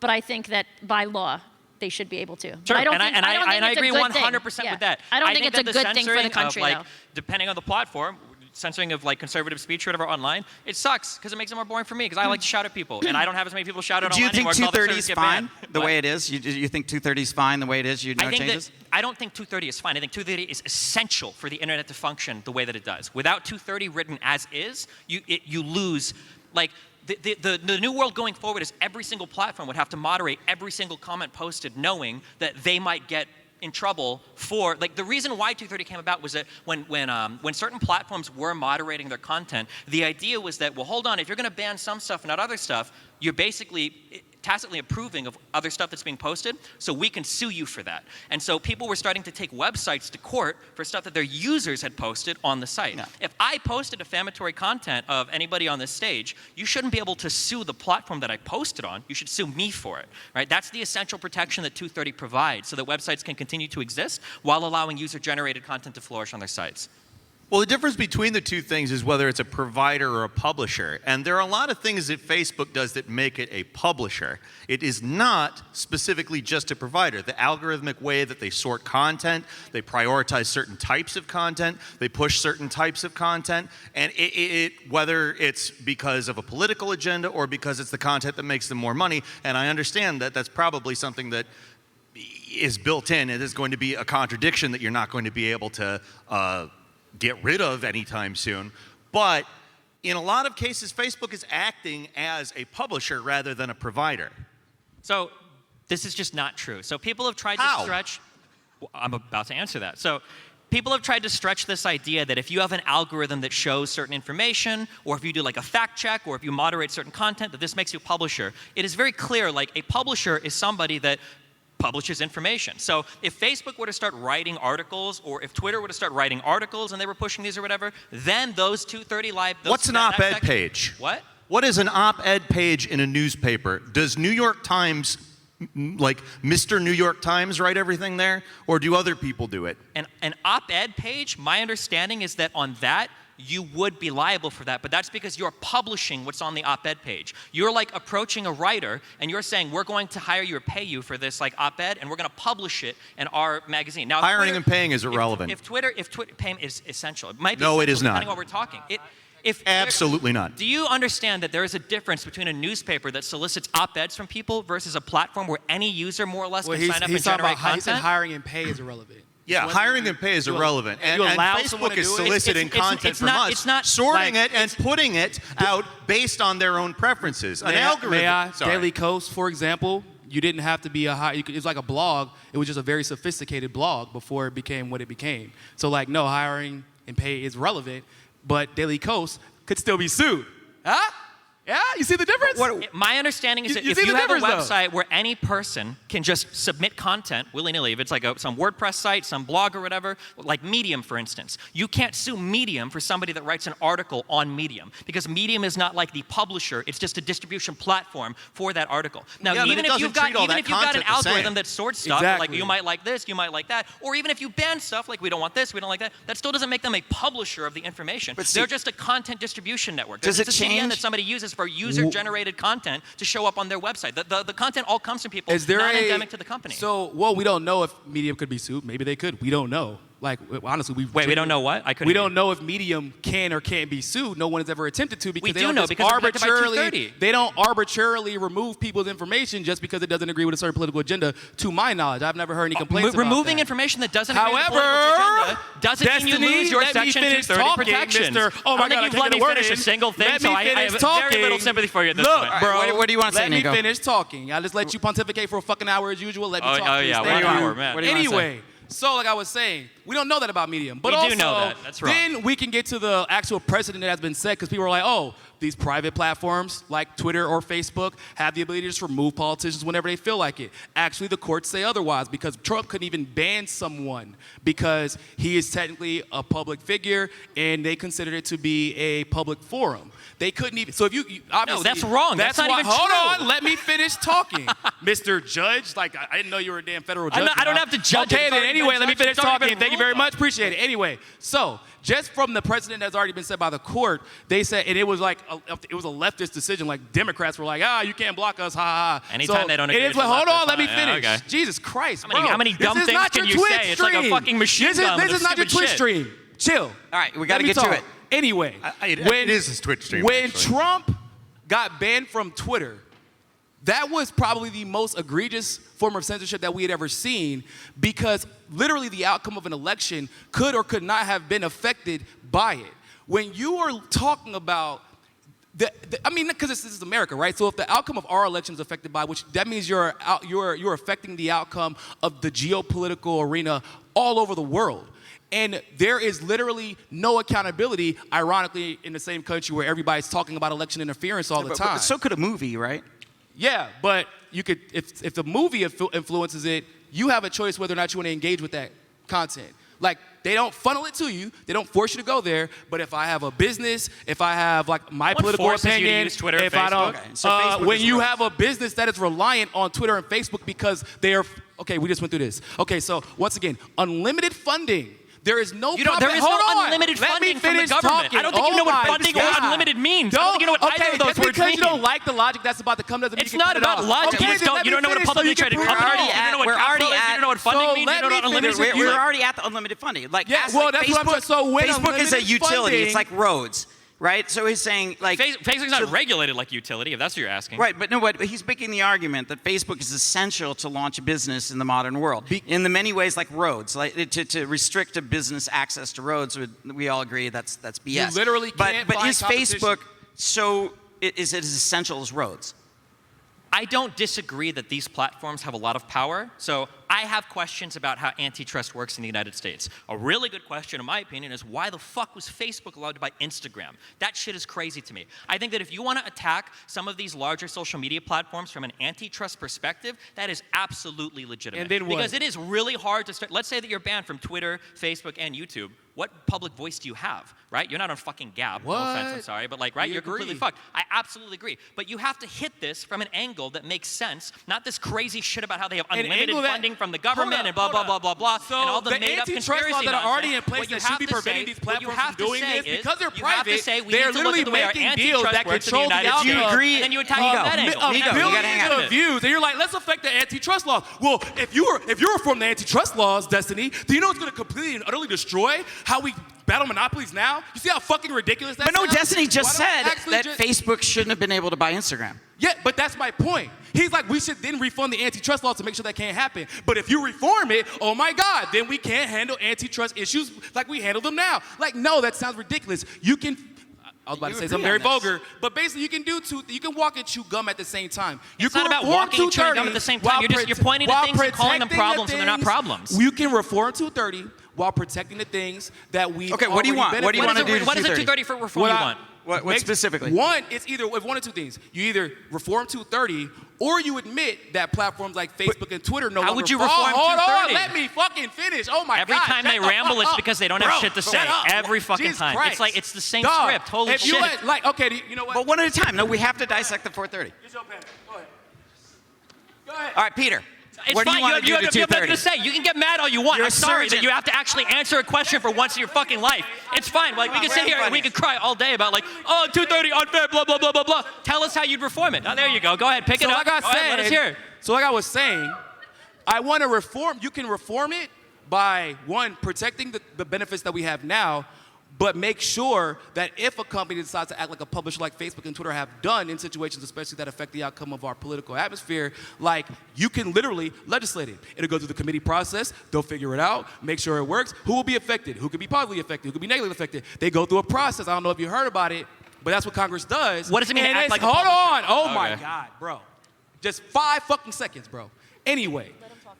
but I think that by law they should be able to. Sure, I I agree 100% with that. I don't think it's a that good thing for the censoring country, of, though. like, depending on the platform, censoring of, like, conservative speech or whatever online, it sucks because it makes it more boring for me because I like to shout at people and I don't have as many people shout at Do you online think anymore. 230 is fine the What? way it is? You think 230 is fine the way it is? Changes? I don't think 230 is fine. I think 230 is essential for the internet to function the way that it does. Without 230 written as is, you lose, like, the new world going forward is every single platform would have to moderate every single comment posted knowing that they might get in trouble for, like, the reason why 230 came about was that when certain platforms were moderating their content, the idea was that, well, hold on, if you're going to ban some stuff and not other stuff, you're basically tacitly approving of other stuff that's being posted, so we can sue you for that. And so people were starting to take websites to court for stuff that their users had posted on the site. Yeah. If I posted defamatory content of anybody on this stage, you shouldn't be able to sue the platform that I posted on. You should sue me for it, right? That's the essential protection that 230 provides so that websites can continue to exist while allowing user-generated content to flourish on their sites. Well, the difference between the two things is whether it's a provider or a publisher. And there are a lot of things that Facebook does that make it a publisher. It is not specifically just a provider. The algorithmic way that they sort content, they prioritize certain types of content, they push certain types of content, and whether it's because of a political agenda or because it's the content that makes them more money, and I understand that that's probably something that is built in. It is going to be a contradiction that you're not going to be able to get rid of anytime soon. But in a lot of cases, Facebook is acting as a publisher rather than a provider. So this is just not true. So people have tried to stretch. Well, I'm about to answer that. So people have tried to stretch this idea that if you have an algorithm that shows certain information, or if you do, like, a fact check, or if you moderate certain content, that this makes you a publisher. It is very clear, like, a publisher is somebody that publishes information. So if Facebook were to start writing articles, or if Twitter were to start writing articles and they were pushing these or whatever, then those 230 Live... What's an op-ed page? What? What is an op-ed page in a newspaper? Does New York Times, like Mr. New York Times, write everything there? Or do other people do it? An op-ed page, my understanding is that on that, you would be liable for that, but that's because you're publishing what's on the op-ed page. You're like approaching a writer and you're saying, we're going to hire you or pay you for this like op-ed and we're going to publish it in our magazine. Now, hiring Twitter, and paying is irrelevant. If Twitter paying is essential. It might be no, it is not. Depending on what we're talking. Absolutely not. Do you understand that there is a difference between a newspaper that solicits op-eds from people versus a platform where any user more or less can sign up and generate content? He said hiring and pay is irrelevant. Yeah, hiring and pay is irrelevant. And Facebook is soliciting content from us, sorting it and putting it out based on their own preferences. An algorithm. Daily Kos, for example, you didn't have to be it was like a blog. It was just a very sophisticated blog before it became what it became. So like, no, hiring and pay is relevant, but Daily Kos could still be sued. Huh? Yeah, you see the difference? My understanding is that if you have a website where any person can just submit content willy-nilly, if it's like some WordPress site, some blog or whatever, like Medium, for instance, you can't sue Medium for somebody that writes an article on Medium because Medium is not like the publisher, it's just a distribution platform for that article. Now, even if you've got an algorithm that sorts stuff, like you might like this, you might like that, or even if you ban stuff like we don't want this, we don't like that, that still doesn't make them a publisher of the information. They're just a content distribution network. Does it change? It's a CDN that somebody uses for user-generated content to show up on their website. The content all comes from people, not endemic to the company. So, we don't know if Medium could be sued. Maybe they could. We don't know. Like, honestly, we don't know what? We don't know if Medium can or can't be sued. No one has ever attempted to because we do know because they don't arbitrarily remove people's information just because it doesn't agree with a certain political agenda. To my knowledge, I've never heard any complaints about removing that. information that doesn't agree with the political agenda doesn't mean you lose your Section 230 protections. Oh my I don't think you've let me finish a single thing, so I have very little sympathy for you at this point. Look, bro, what do you want to say, Niko? Let me finish talking. I'll just let you pontificate for a fucking hour as usual. Let me talk. Oh yeah, 1 hour, man. Anyway. So, like I was saying, we don't know that about Medium. But we do know that. That's wrong. Then we can get to the actual precedent that has been set because people are like, oh, these private platforms like Twitter or Facebook have the ability to just remove politicians whenever they feel like it. Actually, the courts say otherwise because Trump couldn't even ban someone because he is technically a public figure and they considered it to be a public forum. They couldn't even. So if you obviously. No, that's wrong. That's not even true. Hold on, let me finish talking, Mr. Judge. Like I didn't know you were a damn federal judge. I don't have to judge. Okay, then anyway, let me finish talking. Thank you very much. Appreciate it. Anyway, so just from the precedent that's already been set by the court, they said, and it was like it was a leftist decision. Like Democrats were like, you can't block us, ha ha. Anytime they don't agree. Hold on, let me finish. Okay. Jesus Christ, how many dumb things can you say? It's like a fucking machine gun. This is not your Twitch stream. Chill. All right, we got to get to it. Anyway, it is his Twitch stream. When Trump got banned from Twitter, that was probably the most egregious form of censorship that we had ever seen because literally the outcome of an election could or could not have been affected by it. When you are talking about because this is America, right? So if the outcome of our election is affected by, which that means you're affecting the outcome of the geopolitical arena all over the world. And there is literally no accountability, ironically, in the same country where everybody's talking about election interference all the time. But so could a movie, right? Yeah, but you could, if the movie influences it, you have a choice whether or not you want to engage with that content. Like, they don't funnel it to you. They don't force you to go there. But if I have a business, if I have like my political opinion, Twitter, if Facebook? I don't, okay. So when you have a business that is reliant on Twitter and Facebook because they are, okay, we just went through this. Okay, so once again, unlimited funding. There is no there is no unlimited funding from the government. I don't think you know what funding or unlimited means. I don't think you know what either of those words mean. Because you don't like the logic that's about to come doesn't mean it's not about logic. You don't know what a publicly traded company is. You don't know what capitalism is. You don't know what funding means. You don't know what unlimited means. We're already at the unlimited funding. Like, yeah, well, that's what I'm saying. So when Facebook is a utility. It's like roads. Right, so he's saying like Facebook's not regulated like utility, if that's what you're asking. Right, but he's making the argument that Facebook is essential to launch a business in the modern world. In the many ways, like roads, like to restrict a business access to roads, we all agree that's BS. You literally can't. But is Facebook is it as essential as roads? I don't disagree that these platforms have a lot of power. So I have questions about how antitrust works in the United States. A really good question, in my opinion, is why the fuck was Facebook allowed to buy Instagram? That shit is crazy to me. I think that if you want to attack some of these larger social media platforms from an antitrust perspective, that is absolutely legitimate. And then what? Because it is really hard to start. Let's say that you're banned from Twitter, Facebook, and YouTube. What public voice do you have, right? You're not on fucking Gab. What? No offense, I'm sorry, but like, right? We You're agree. completely fucked. I absolutely agree. But you have to hit this from an angle that makes sense, not this crazy shit about how they have unlimited angle that- funding from the government Hold and blah, up, blah, hold blah, up. blah, blah, So and all the the made-up antitrust conspiracy laws that are already nonsense. in place What you that should have be to preventing say- these what you platforms have from to doing say this, is- because they're you have to private, say we they're need to look literally at the way our making deals antitrust that works in the control the United outcome. States. Do you agree? And then you attack Nico, that angle. Of Nico, you gotta billions hang on. of views, and you're like, let's affect the antitrust laws. Well, if you reform the antitrust laws, Destiny, do you know it's going to completely and utterly destroy how we battle monopolies now? You see how fucking ridiculous that But no, sounds? Destiny just Why don't said we actually that just- Facebook shouldn't have been able to buy Instagram. Yeah, but that's my point. He's like, we should then refund the antitrust laws to make sure that can't happen. But if you reform it, oh my God, then we can't handle antitrust issues like we handle them now. Like, no, that sounds ridiculous. You can, I was about to say something very vulgar, but basically you can walk and chew gum at the same time. You It's can not about reform walking and chewing gum 230 at the same time. while You're pointing to while things and calling them protecting the problems when they're not things- problems. You can reform 230 while protecting the things that we Okay, what do you want? What do you want to do to What is it 230? 230 for reform you want? What specifically? One, it's either one of two things. You either reform 230 or you admit that platforms like Facebook and Twitter no How longer would you fall. reform Hold 230? on, let me fucking finish. Oh my Every God. time shut they the ramble, fuck it's up. because they don't have Bro, shit to shut say. up. Every fucking Jesus time. Christ. It's like, it's the same Dog, script. Holy if shit. You like, okay, you know what? But one at a time. No, we have to dissect the 430. Get your pen. Go ahead. Go ahead. All right, Peter. It's what do fine. you want to do you to have nothing 230? to say. You can get mad all you want. You're I'm a sorry that surgeon. you have to actually answer a question for once in your fucking life. It's fine. Like, we can sit here and we can cry all day about like, oh, 230 unfair, blah, blah, blah, blah, blah. Tell us how you'd reform it. Oh, there you go. Go ahead. Pick it up. Like I Go ahead, let us hear it. So like I was saying, I want to reform. You can reform it by, one, protecting the benefits that we have now, but make sure that if a company decides to act like a publisher like Facebook and Twitter have done in situations especially that affect the outcome of our political atmosphere, like you can literally legislate it. It'll go through the committee process. They'll figure it out, make sure it works. Who will be affected? Who could be positively affected? Who could be negatively affected? They go through a process. I don't know if you heard about it, but that's what Congress does. What does it mean to And act it's- like a hold publisher? on. Oh my Okay. God, bro. Just 5 fucking seconds, bro. Anyway,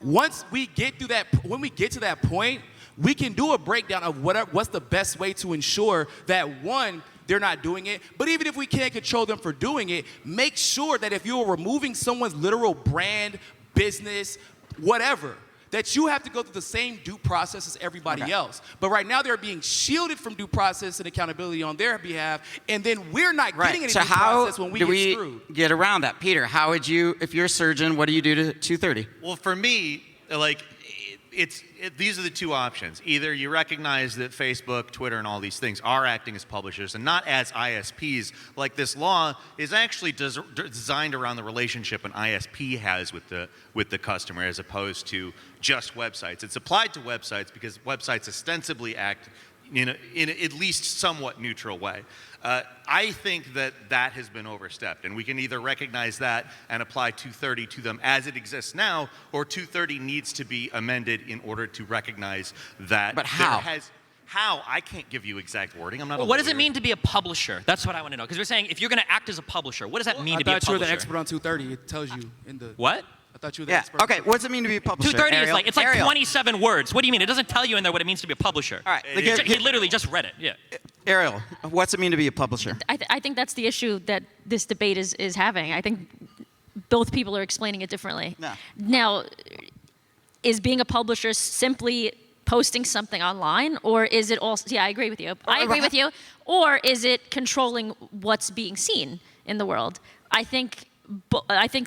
once we get to that point, we can do a breakdown of what's the best way to ensure that, one, they're not doing it, but even if we can't control them for doing it, make sure that if you're removing someone's literal brand, business, whatever, that you have to go through the same due process as everybody else. But right now they're being shielded from due process and accountability on their behalf, and then we're not getting any So due how process when we do get we screwed. get around that? Peter, how would you, if you're a surgeon, what do you do to 230? Well, for me, like, these are the two options. Either you recognize that Facebook, Twitter, and all these things are acting as publishers and not as ISPs. Like, this law is actually designed around the relationship an ISP has with the customer as opposed to just websites. It's applied to websites because websites ostensibly act in at least somewhat neutral way. I think that has been overstepped, and we can either recognize that and apply 230 to them as it exists now, or 230 needs to be amended in order to recognize that. But how? How? I can't give you exact wording. I'm not. Well, what does it mean to be a publisher? That's what I want to know. Because we're saying if you're going to act as a publisher, what does that mean I to be a thought you were publisher? the expert on 230. It tells you in the. What? I thought you were the Yeah. expert. Okay. What does it mean to be a publisher? 230 is Arielle? like, it's like Arielle. 27 words. What do you mean? It doesn't tell you in there what it means to be a publisher. All right. He literally just read it. Yeah. Arielle, what's it mean to be a publisher? I think that's the issue that this debate is having. I think both people are explaining it differently. No. Now, is being a publisher simply posting something online, or is it also? Yeah, I agree with you. I agree with you. Or is it controlling what's being seen in the world? I think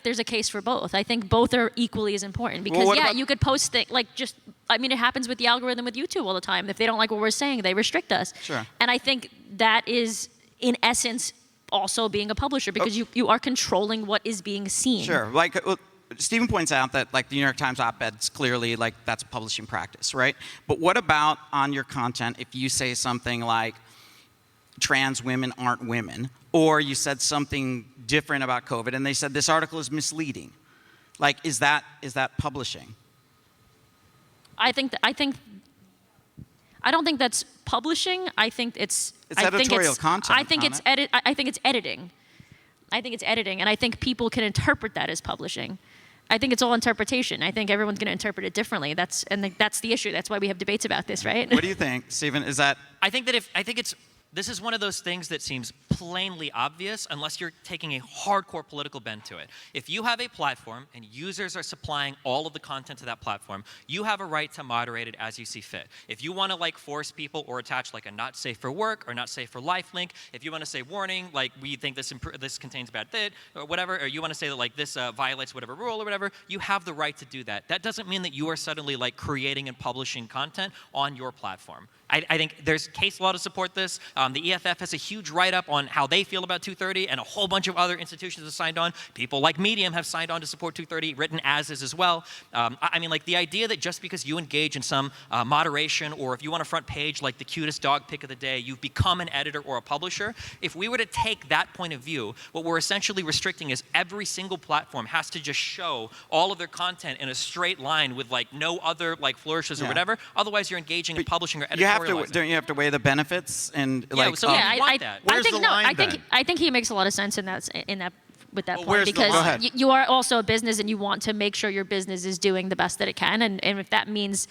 there's a case for both. I think both are equally as important because what about- you could post things like just. I mean, it happens with the algorithm with YouTube all the time. If they don't like what we're saying, they restrict us. Sure. And I think that is, in essence, also being a publisher because you are controlling what is being seen. Sure. Like Stephen points out that like the New York Times op-ed's clearly like that's publishing practice, right? But what about on your content if you say something like trans women aren't women, or you said something different about COVID and they said this article is misleading? Like, is that publishing? I don't think that's publishing. I think it's editorial content, I think it's I think it's editing. I think it's editing, and I think people can interpret that as publishing. I think it's all interpretation. I think everyone's going to interpret it differently. That's the issue. That's why we have debates about this, right? What do you think, Stephen? Is that? I think this is one of those things that seems plainly obvious unless you're taking a hardcore political bend to it. If you have a platform and users are supplying all of the content to that platform, you have a right to moderate it as you see fit. If you want to like force people or attach like a not safe for work or not safe for life link, if you want to say warning, like we think this contains bad bit or whatever, or you want to say that like this violates whatever rule or whatever, you have the right to do that. That doesn't mean that you are suddenly like creating and publishing content on your platform. I think there's case law to support this. The EFF has a huge write-up on how they feel about 230, and a whole bunch of other institutions have signed on. People like Medium have signed on to support 230, written as is well. I mean, like the idea that just because you engage in some moderation, or if you want a front page like the cutest dog pic of the day, you've become an editor or a publisher. If we were to take that point of view, what we're essentially restricting is every single platform has to just show all of their content in a straight line with like no other like flourishes or whatever. Otherwise, you're engaging in publishing or editorializing. Don't you have to weigh the benefits and Yeah, like? so you want that. Where's the line then? I think he makes a lot of sense in that with that Well, point, where's the because line? you are also a business and you want to make sure your business is doing the best that it can, and if that means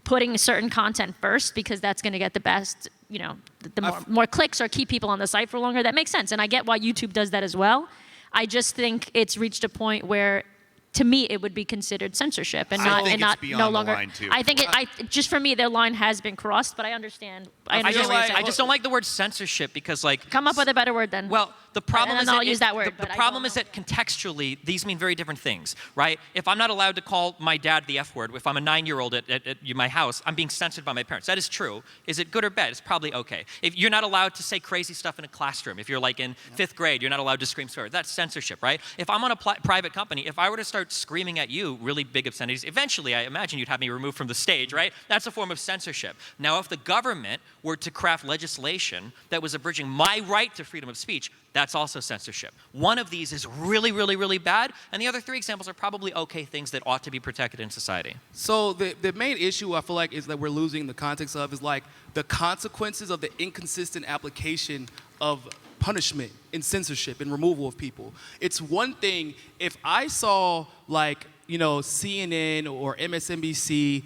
putting certain content first because that's going to get the best, the more clicks or keep people on the site for longer, that makes sense, and I get why YouTube does that as well. I just think it's reached a point where, to me, it would be considered censorship and I think it's beyond no the longer. line, too. I think just for me, their line has been crossed, but I understand. I what you're saying. just don't like the word censorship because like. Come up with a better word then. Well, the problem And is then I'll that use that word, The but I problem don't is know. that contextually these mean very different things, right? If I'm not allowed to call my dad the F word, if I'm a 9-year-old at my house, I'm being censored by my parents. That is true. Is it good or bad? It's probably okay. If you're not allowed to say crazy stuff in a classroom, if you're like in 5th grade, you're not allowed to scream swear. That's censorship, right? If I'm on a private company, if I were to start screaming at you really big obscenities, eventually I imagine you'd have me removed from the stage, right? That's a form of censorship. Now, if the government were to craft legislation that was abridging my right to freedom of speech, that's also censorship. One of these is really, really, really bad, and the other 3 examples are probably okay things that ought to be protected in society. So the main issue I feel like is that we're losing the context of is like the consequences of the inconsistent application of punishment and censorship and removal of people. It's one thing if I saw like, CNN or MSNBC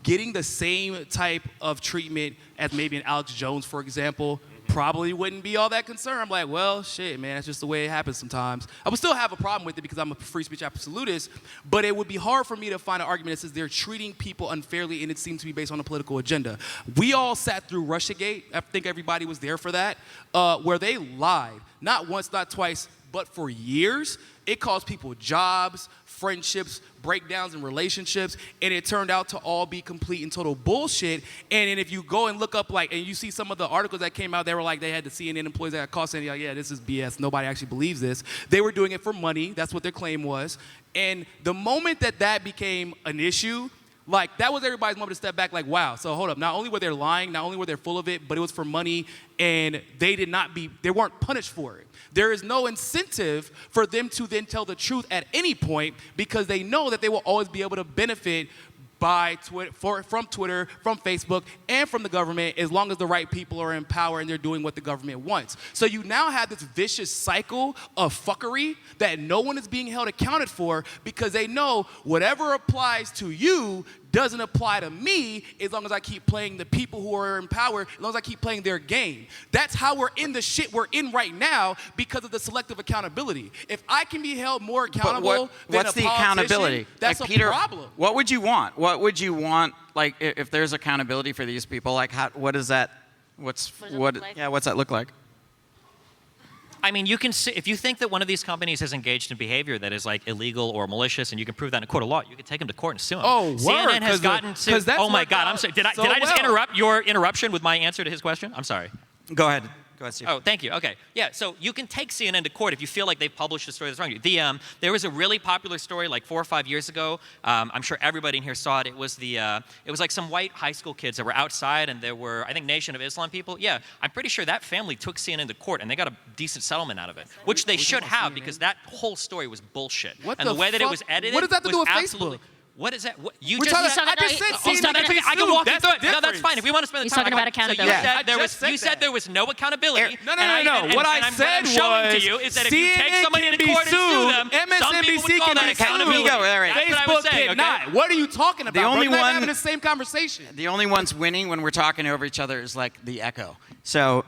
getting the same type of treatment as maybe an Alex Jones, for example, probably wouldn't be all that concerned. I'm like, well, shit, man, that's just the way it happens sometimes. I would still have a problem with it because I'm a free speech absolutist, but it would be hard for me to find an argument that says they're treating people unfairly and it seems to be based on a political agenda. We all sat through Russiagate. I think everybody was there for that, where they lied, not once, not twice, but for years. It cost people jobs, friendships, breakdowns in relationships, and it turned out to all be complete and total bullshit. And then if you go and look up, and you see some of the articles that came out, they were like, they had the CNN employees that got caught saying, yeah, this is BS. Nobody actually believes this. They were doing it for money. That's what their claim was. And the moment that became an issue, that was everybody's moment to step back, wow, so hold up. Not only were they lying, not only were they full of it, but it was for money, and they weren't punished for it. There is no incentive for them to then tell the truth at any point because they know that they will always be able to benefit from Twitter, from Facebook, and from the government as long as the right people are in power and they're doing what the government wants. So you now have this vicious cycle of fuckery that no one is being held accounted for because they know whatever applies to you doesn't apply to me as long as I keep playing the people who are in power, as long as I keep playing their game. That's how we're in the shit we're in right now because of the selective accountability. If I can be held more accountable than what's the accountabilint's that's a Peter, problem. What would you want? What would you want, if there's accountability for these people, what's that look like? I mean, you can see, if you think that one of these companies has engaged in behavior that is illegal or malicious, and you can prove that in a court of law, you can take them to court and sue them. Oh, word, CNN has gotten sued. Oh my God, I'm sorry. Did I just interrupt your interruption with my answer to his question? I'm sorry. Go ahead. Go ahead, Steve. Oh, thank you. Okay. Yeah, so you can take CNN to court if you feel like they've published a story that's wrong. There was a really popular story 4 or 5 years ago. I'm sure everybody in here saw it. It was some white high school kids that were outside, and there were, I think, Nation of Islam people. Yeah, I'm pretty sure that family took CNN to court, and they got a decent settlement out of it, which they should have because that whole story was bullshit. What and the way that it was edited What does that have to do with absolutely. Facebook? What is that? What, you We're just. talking, I just said he's CNN talking- can be I can sued. walk you That's through it. the No, that's difference. fine. If we want to spend the He's time, talking I about got- accountability. So Yeah, I you just said said that. there was no accountability. No. And What I what said I'm showing was to you is that if you take CNN somebody can into be court and sue sued, them, some people MSNBC would call can that be accountability. sued. All right. That's what I Facebook was saying, cannot. okay? What are you talking about? only bro? You're not one- having the same conversation. The only ones winning when we're talking over each other is like the echo. So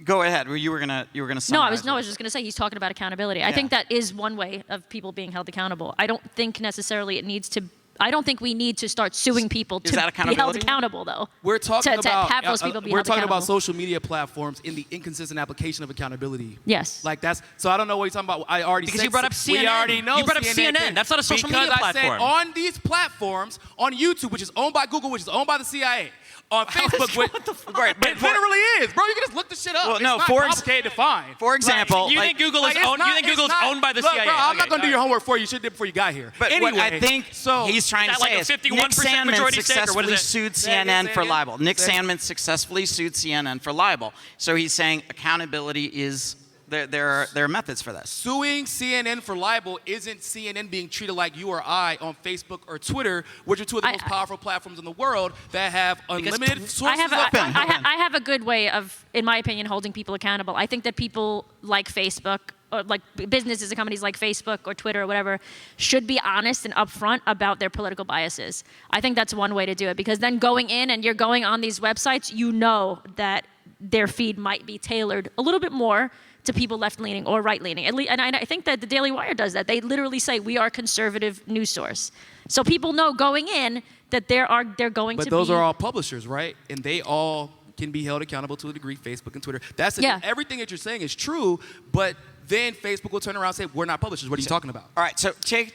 go ahead. You were gonna summarize. No, I was just going to say he's talking about accountability. I think that is one way of people being held accountable. I don't think necessarily it needs to. I don't think we need to start suing people Is to that be held accountability? accountable, though. We're talking to about have those people be we're held talking about accountable. social media platforms in the inconsistent application of accountability. Yes. Like that's so I don't know what you're talking about. I already Because said you brought up We CNN. already know You brought up CNN. That's not a social media because I said platform. on these platforms, on YouTube, which is owned by Google, which is owned by the CIA, on Facebook, which Right, but it literally is, bro. You can just look the shit up. Well, it's no, not for complicated to find. For example, You like- think Google is Like, it's owned? not- You think it's Google's not- owned by the look, CIA? Bro, I'm not Okay, gonna do your all right. homework for you. You should have before you got here. But anyway, what I think so he's trying to Is that like say a is 51% Nick Sandman majority stake, or what is successfully it? sued Say it again, CNN say it for again. libel. Nick Say it. Sandman successfully sued CNN for libel. So he's saying accountability is there are methods for this. suing CNN for libel isn't CNN being treated like you or I on Facebook or Twitter, which are two of the most powerful platforms in the world that have unlimited sources I have a good way of, in my opinion, holding people accountable. I think that people like Facebook, or like businesses and companies like Facebook or Twitter or whatever, should be honest and upfront about their political biases. I think that's one way to do it, because then going in and you're going on these websites, you know that their feed might be tailored a little bit more to people left-leaning or right-leaning. And I think that the Daily Wire does that. They literally say, we are a conservative news source. So people know going in that they're going But to those be... are all publishers, right? And they all can be held accountable to a degree, Facebook and Twitter. That's it. Yeah. Everything that you're saying is true, but then Facebook will turn around and say, we're not publishers. What are you talking about? All right, so take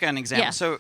an example. Yeah. So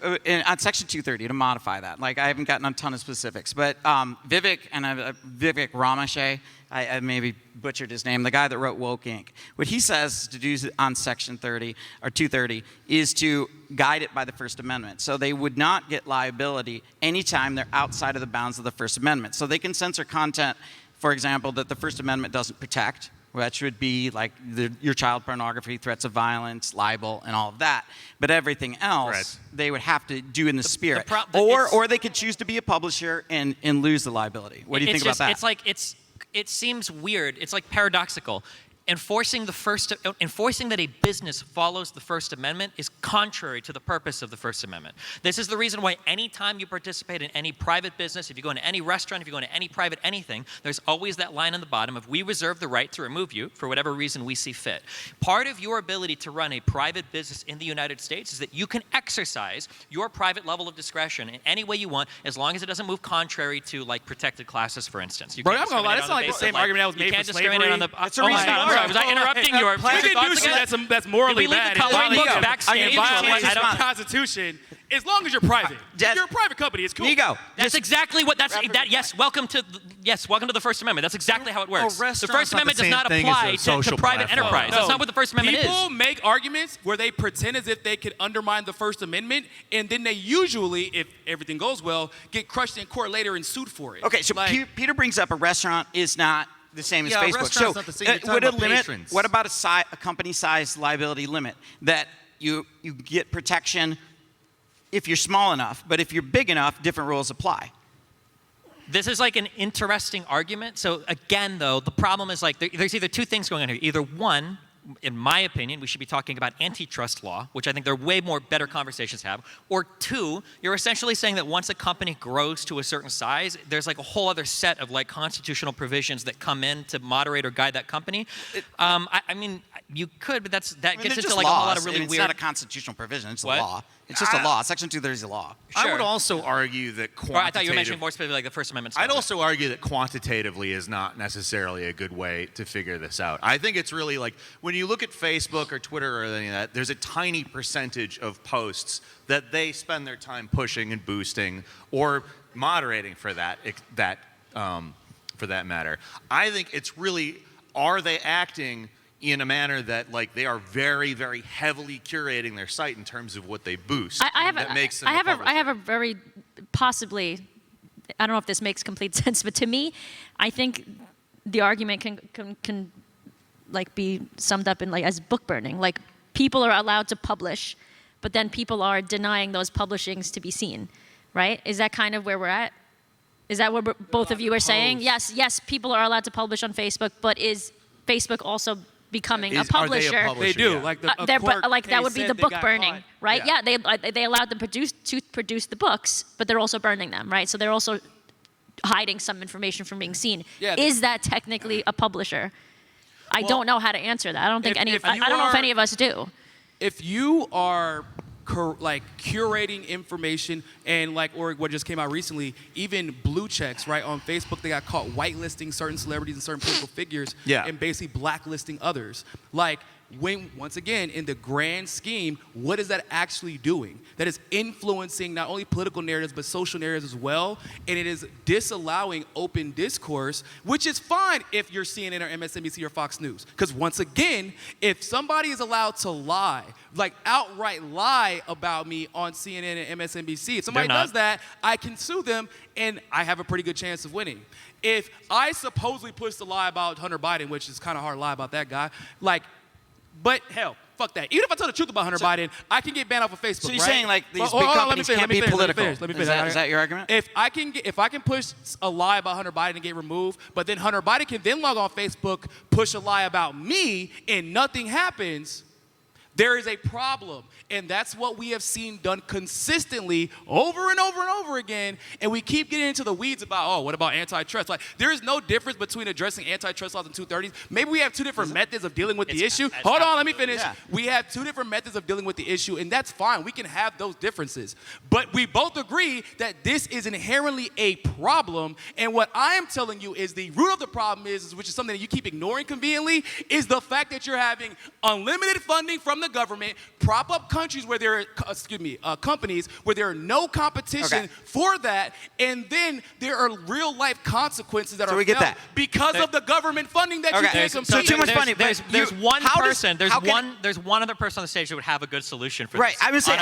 on Section 230, to modify that, like I haven't gotten a ton of specifics, but Vivek Ramashay, I maybe butchered his name, the guy that wrote Woke Inc. What he says to do on Section 30 or 230 is to guide it by the First Amendment. So they would not get liability anytime they're outside of the bounds of the First Amendment. So they can censor content, for example, that the First Amendment doesn't protect, which would be like your child pornography, threats of violence, libel, and all of that. But everything else, Right. they would have to do in the spirit. it's- Or they could choose to be a publisher and lose the liability. What do you think about that? It's like it seems weird. It's like paradoxical. Enforcing that a business follows the First Amendment is contrary to the purpose of the First Amendment. This is the reason why anytime you participate in any private business, if you go into any restaurant, if you go into any private anything, there's always that line on the bottom of, we reserve the right to remove you for whatever reason we see fit. Part of your ability to run a private business in the United States is that you can exercise your private level of discretion in any way you want, as long as it doesn't move contrary to like protected classes, for instance. You Bro, can't I'm gonna lie, discriminate that's on not like the the basis same of, argument that was made you can't for discriminate on the. slavery. That's a Oh my reason God, I'm why- sorry. Was I interrupting your? We can do thoughts shit again? that's morally Did we leave bad. the coloring and books violates- backstage? and violates I don't- the Constitution. As long as you're private. If you're a private company, it's cool. Niko, That's exactly what. Yes. Welcome to the First Amendment. That's exactly how it works. The restaurant's First not Amendment the does same not thing as apply a to social private platform. enterprise. That's not what the First Amendment People is. make arguments where they pretend as if they could undermine the First Amendment, and then they usually, if everything goes well, get crushed in court later and sued for it. Okay, so Peter brings up a restaurant is not the same as Yeah, a Facebook. restaurant's So not the same. You're talking would a about limit? patrons. What about a company-sized liability limit that you get protection if you're small enough, but if you're big enough, different rules apply? This is like an interesting argument. So again, though, the problem is like there's either two things going on here. Either one, in my opinion, we should be talking about antitrust law, which I think there are way more better conversations to have. Or two, you're essentially saying that once a company grows to a certain size, there's like a whole other set of like constitutional provisions that come in to moderate or guide that company. I mean, you could, but that gets into like a whole lot of really it's weird. not a constitutional provision. It's What? a law. It's just a law. Section 230 is a law. I Sure. would also argue that Or I thought you were mentioning quantitative. more specifically like the First Amendment stuff. I'd also argue that quantitatively is not necessarily a good way to figure this out. I think it's really like when you look at Facebook or Twitter or any of that, there's a tiny percentage of posts that they spend their time pushing and boosting or moderating for that matter. I think it's really, are they acting in a manner that like they are very, very heavily curating their site in terms of what they boost? That makes them a publisher. I have a very possibly, I don't know if this makes complete sense, but to me, I think the argument can like be summed up in like as book burning. Like people are allowed to publish but then people are denying those publishings to be seen, right? Is that kind of where we're at? Is that what both of you are saying? Yes, people are allowed to publish on Facebook, but is Facebook also becoming a publisher? Are they a publisher? They do. Yeah. Like the a They're court like that case would be said the they book got burning, caught. right? Yeah. Yeah, they allowed them to produce the books, but they're also burning them, right? So they're also hiding some information from being seen. Yeah. Is that technically a publisher? I don't know how to answer that. I don't think I don't know if any of us do. If you are curating information and or what just came out recently, even blue checks, right, on Facebook, they got caught whitelisting certain celebrities and certain political figures and basically blacklisting others. Once again, in the grand scheme, what is that actually doing? That is influencing not only political narratives, but social narratives as well. And it is disallowing open discourse, which is fine if you're CNN or MSNBC or Fox News. Because once again, if somebody is allowed to lie, outright lie about me on CNN and MSNBC, if somebody does that, I can sue them and I have a pretty good chance of winning. If I supposedly pushed a lie about Hunter Biden, which is kind of hard to lie about that guy, but hell, fuck that. Even if I tell the truth about Hunter Biden, I can get banned off of Facebook. So you're right? saying these Well, big hold on, companies can't be political? Let me finish. Is that your argument? If I can push a lie about Hunter Biden and get removed, but then Hunter Biden can then log on Facebook, push a lie about me, and nothing happens, there is a problem. And that's what we have seen done consistently over and over and over again. And we keep getting into the weeds about, what about antitrust? There is no difference between addressing antitrust laws in 230s. Maybe we have two different methods of dealing with the issue. Hold on, let me finish. Yeah. We have two different methods of dealing with the issue, and that's fine. We can have those differences. But we both agree that this is inherently a problem. And what I am telling you is the root of the problem is which is something that you keep ignoring conveniently, is the fact that you're having unlimited funding from the government, prop up countries where there are, companies where there are no competition for that, and then there are real life consequences that are felt because of the government funding that you can't compete. So too much funding. There's one person. There's one other person on the stage who would have a good solution for Right. this. I would say,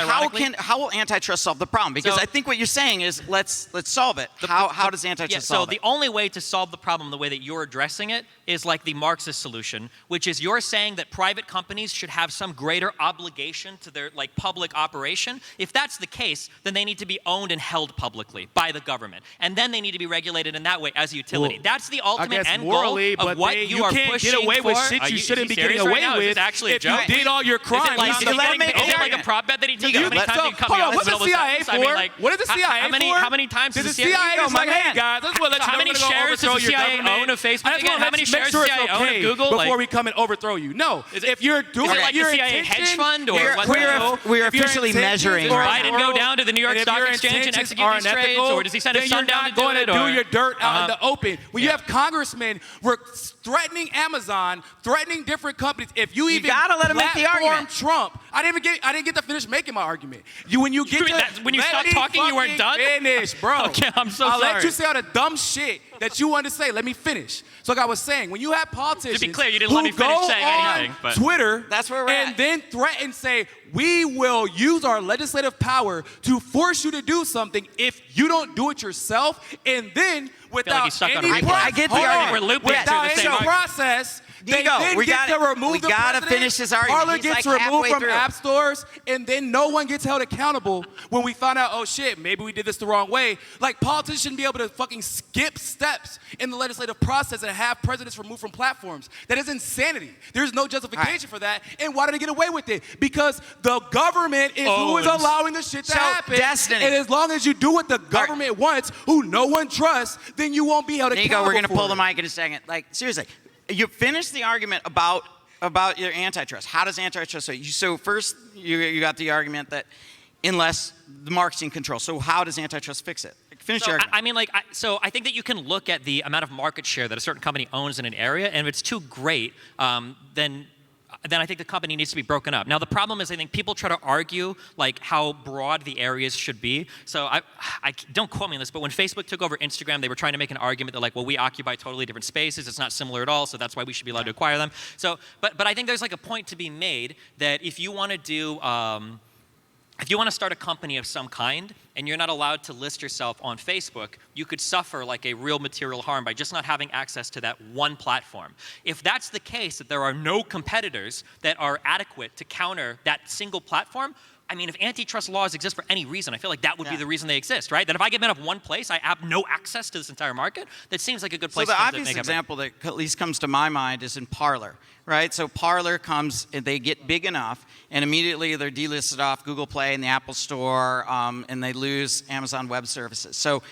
how will antitrust solve the problem? Because I think what you're saying is let's solve it. How does antitrust solve it? So the only way to solve the problem the way that you're addressing it is like the Marxist solution, which is you're saying that private companies should have some greater obligation to their public operation. If that's the case, then they need to be owned and held publicly by the government, and then they need to be regulated in that way as a utility. Well, that's the ultimate end morally, goal of what you are can't pushing get away with for. shit you shouldn't be serious getting away right now? with. Is this actually a if joke? you did all your crimes. Is it like a prop bet that he took? How many times did he come out in the What's middle the of a CIA sentence? for? I mean, like, What is the CIA for? How many times Does does the CIA go, just hey guys, let's let you how many shares does the CIA own of Facebook? Again, how many shares does the CIA own of Google? Before we come and overthrow you. No. If you're doing like the CIA hedge fund or we're officially measuring. Did Biden go down to the New York Stock Exchange and execute these trades, or does he send his son down to do it? You're not going to do your dirt out in the open. When you have congressmen threatening Amazon, threatening different companies, if you even gotta let him make the argument. Trump, I didn't get to finish making my argument. When you stopped talking, you weren't done. Finish, bro. Okay, I'm so I'll sorry. let you say all the dumb shit that you wanted to say. Let me finish. So like I was saying, when you have politicians to be clear, you didn't let me who finish go saying on anything. But Twitter, that's where we're and at. then threaten, say we will use our legislative power to force you to do something if you don't do it yourself, and then without he's stuck on any a replay. I get the argument. We're looping without through the any same process. They Nico, then we get to remove we the gotta president. finish his argument. Parler He's gets like removed halfway from through. app stores, and then no one gets held accountable when we find out, oh shit, maybe we did this the wrong way. Like politicians shouldn't be able to fucking skip steps in the legislative process and have presidents removed from platforms. That is insanity. There's no justification for that. And why did they get away with it? Because the government is who is allowing the shit to happen. Destiny. And as long as you do what the government wants, who no one trusts, then you won't be held accountable. Nico, we're gonna for pull it. the mic in a second. Like seriously, you finished the argument about your antitrust. How does antitrust? So first, you got the argument that unless the market's in control. So how does antitrust fix it? Finish your argument. I mean, I think that you can look at the amount of market share that a certain company owns in an area, and if it's too great, then I think the company needs to be broken up. Now, the problem is I think people try to argue like how broad the areas should be. So I don't quote me on this, but when Facebook took over Instagram, they were trying to make an argument that like, well, we occupy totally different spaces. It's not similar at all, so that's why we should be allowed to acquire them. So, but I think there's like a point to be made that if you want to do if you want to start a company of some kind and you're not allowed to list yourself on Facebook, you could suffer like a real material harm by just not having access to that one platform. If that's the case, that there are no competitors that are adequate to counter that single platform, I mean, if antitrust laws exist for any reason, I feel like that would be the reason they exist, right? That if I get banned off one place, I have no access to this entire market. That seems like a good place so the to obvious make example that at least comes to my mind is in Parler, right? So Parler comes, they get big enough, and immediately they're delisted off Google Play and the Apple Store, and they lose Amazon Web Services. So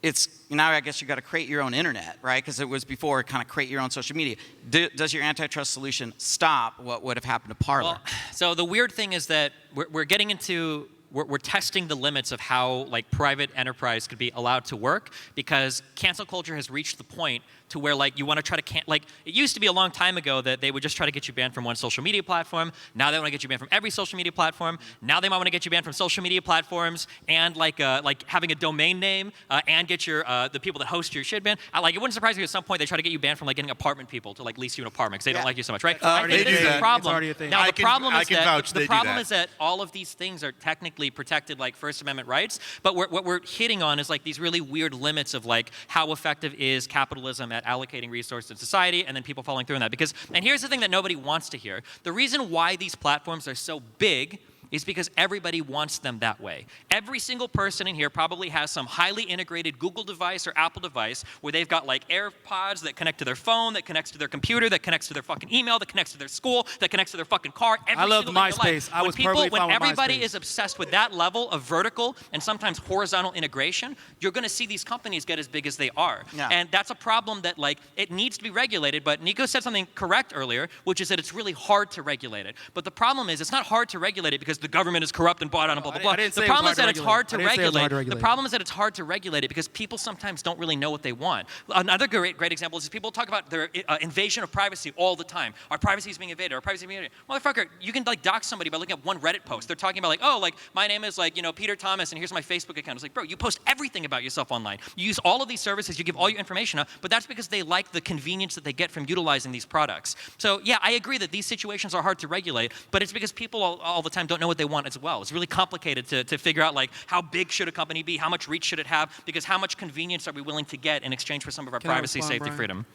it's now I guess you got to create your own internet, right? Because it was before kind of create your own social media. Does your antitrust solution stop what would have happened to Parler? Well, so the weird thing is that we're getting into we're testing the limits of how like private enterprise could be allowed to work, because cancel culture has reached the point to where like you want to try to like it used to be a long time ago that they would just try to get you banned from one social media platform. Now they want to get you banned from every social media platform. Now they might want to get you banned from social media platforms and like having a domain name and get your the people that host your shit banned. Like it wouldn't surprise me at some point they try to get you banned from like getting apartment people to like lease you an apartment because they don't like you so much, right? I think they this do is the that. problem. It's already a thing. Now I the can- problem I is can that vouch the they do problem that. is that all of these things are technically protected like First Amendment rights, but what we're hitting on is like these really weird limits of like how effective is capitalism at allocating resources in society, and then people following through on that. Because, and here's the thing that nobody wants to hear. The reason why these platforms are so big is because everybody wants them that way. Every single person in here probably has some highly integrated Google device or Apple device where they've got like AirPods that connect to their phone, that connects to their computer, that connects to their fucking email, that connects to their school, that connects to their fucking car. I loved single thing in their MySpace. life. I was perfectly When fine with everybody MySpace. is obsessed with that level of vertical and sometimes horizontal integration, you're going to see these companies get as big as they are. Yeah. And that's a problem that like it needs to be regulated. But Niko said something correct earlier, which is that it's really hard to regulate it. But the problem is it's not hard to regulate it because the government is corrupt and bought out and blah, blah, blah. I didn't say The it was problem hard is to that it's hard to regulate. I didn't say it was hard to regulate. The regulate. problem is that it's hard to regulate it because people sometimes don't really know what they want. Another great example is people talk about their invasion of privacy all the time. Our privacy is being invaded. Our privacy is being invaded. Motherfucker, you can like dox somebody by looking at one Reddit post. They're talking about like, oh, like my name is like, Peter Thomas and here's my Facebook account. It's like, bro, you post everything about yourself online. You use all of these services. You give all your information out, but that's because they like the convenience that they get from utilizing these products. So yeah, I agree that these situations are hard to regulate, but it's because people all the time don't know what they want as well. It's really complicated to figure out like how big should a company be, how much reach should it have, because how much convenience are we willing to get in exchange for some of our Can I privacy, respond, safety, Brian? freedom?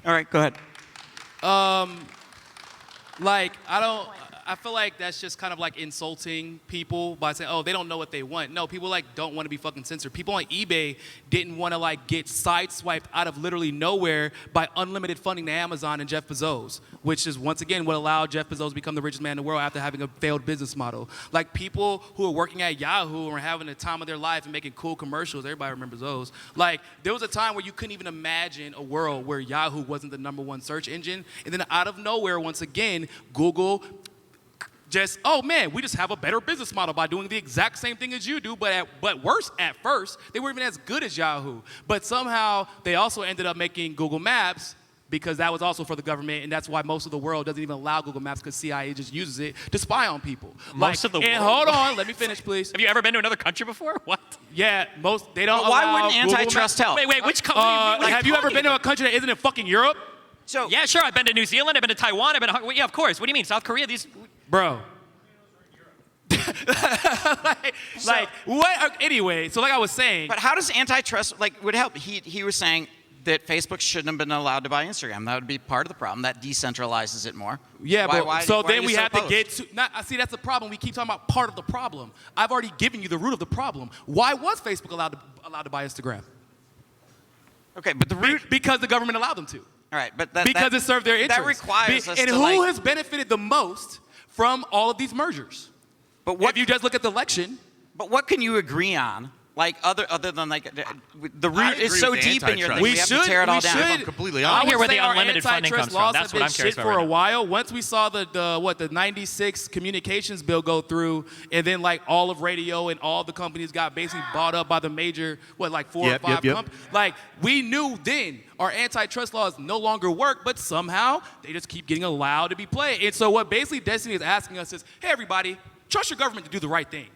All right, go ahead. Like, I feel like that's just kind of like insulting people by saying, oh, they don't know what they want. No, people like don't want to be fucking censored. People on eBay didn't want to like get sideswiped out of literally nowhere by unlimited funding to Amazon and Jeff Bezos, which is once again what allowed Jeff Bezos to become the richest man in the world after having a failed business model. Like people who are working at Yahoo and are having the time of their life and making cool commercials, everybody remembers those. Like there was a time where you couldn't even imagine a world where Yahoo wasn't the #1 search engine, and then out of nowhere, once again, Google just, oh man, we just have a better business model by doing the exact same thing as you do, but worse at first. They weren't even as good as Yahoo. But somehow they also ended up making Google Maps because that was also for the government, and that's why most of the world doesn't even allow Google Maps because CIA just uses it to spy on people. Most of the and world? hold on, let me finish, please. Have you ever been to another country before? What? Yeah, they don't But why allow wouldn't Google antitrust Maps. help? Wait, which country? Have you ever been to a country that isn't in fucking Europe? So Yeah, sure. I've been to New Zealand. I've been to Taiwan. I've been to, yeah, of course. What do you mean? South Korea? These. Bro. like what? Anyway, so like I was saying. But how does antitrust would help? He was saying that Facebook shouldn't have been allowed to buy Instagram. That would be part of the problem. That decentralizes it more. Yeah, Why so are then you we so have to opposed? get to. See, that's the problem. We keep talking about part of the problem. I've already given you the root of the problem. Why was Facebook allowed to buy Instagram? Okay, but the root. Because the government allowed them to. All right, but Because it served their interests. That requires us and to who has benefited the most from all of these mergers? But what If you just look at the election. But what can you agree on? Like other than like the root agree is so with deep in your antitrust. thing. We have to tear it all down. I'm completely I honest. would hear where say the our unlimited funding antitrust comes from. laws That's have what been I'm curious shit about for right a now. while. Once we saw the 96 communications bill go through, and then like all of radio and all the companies got basically bought up by the major, like 4 or 5 companies. Like we knew then our antitrust laws no longer work, but somehow they just keep getting allowed to be played. And so what basically Destiny is asking us is, hey everybody, trust your government to do the right thing.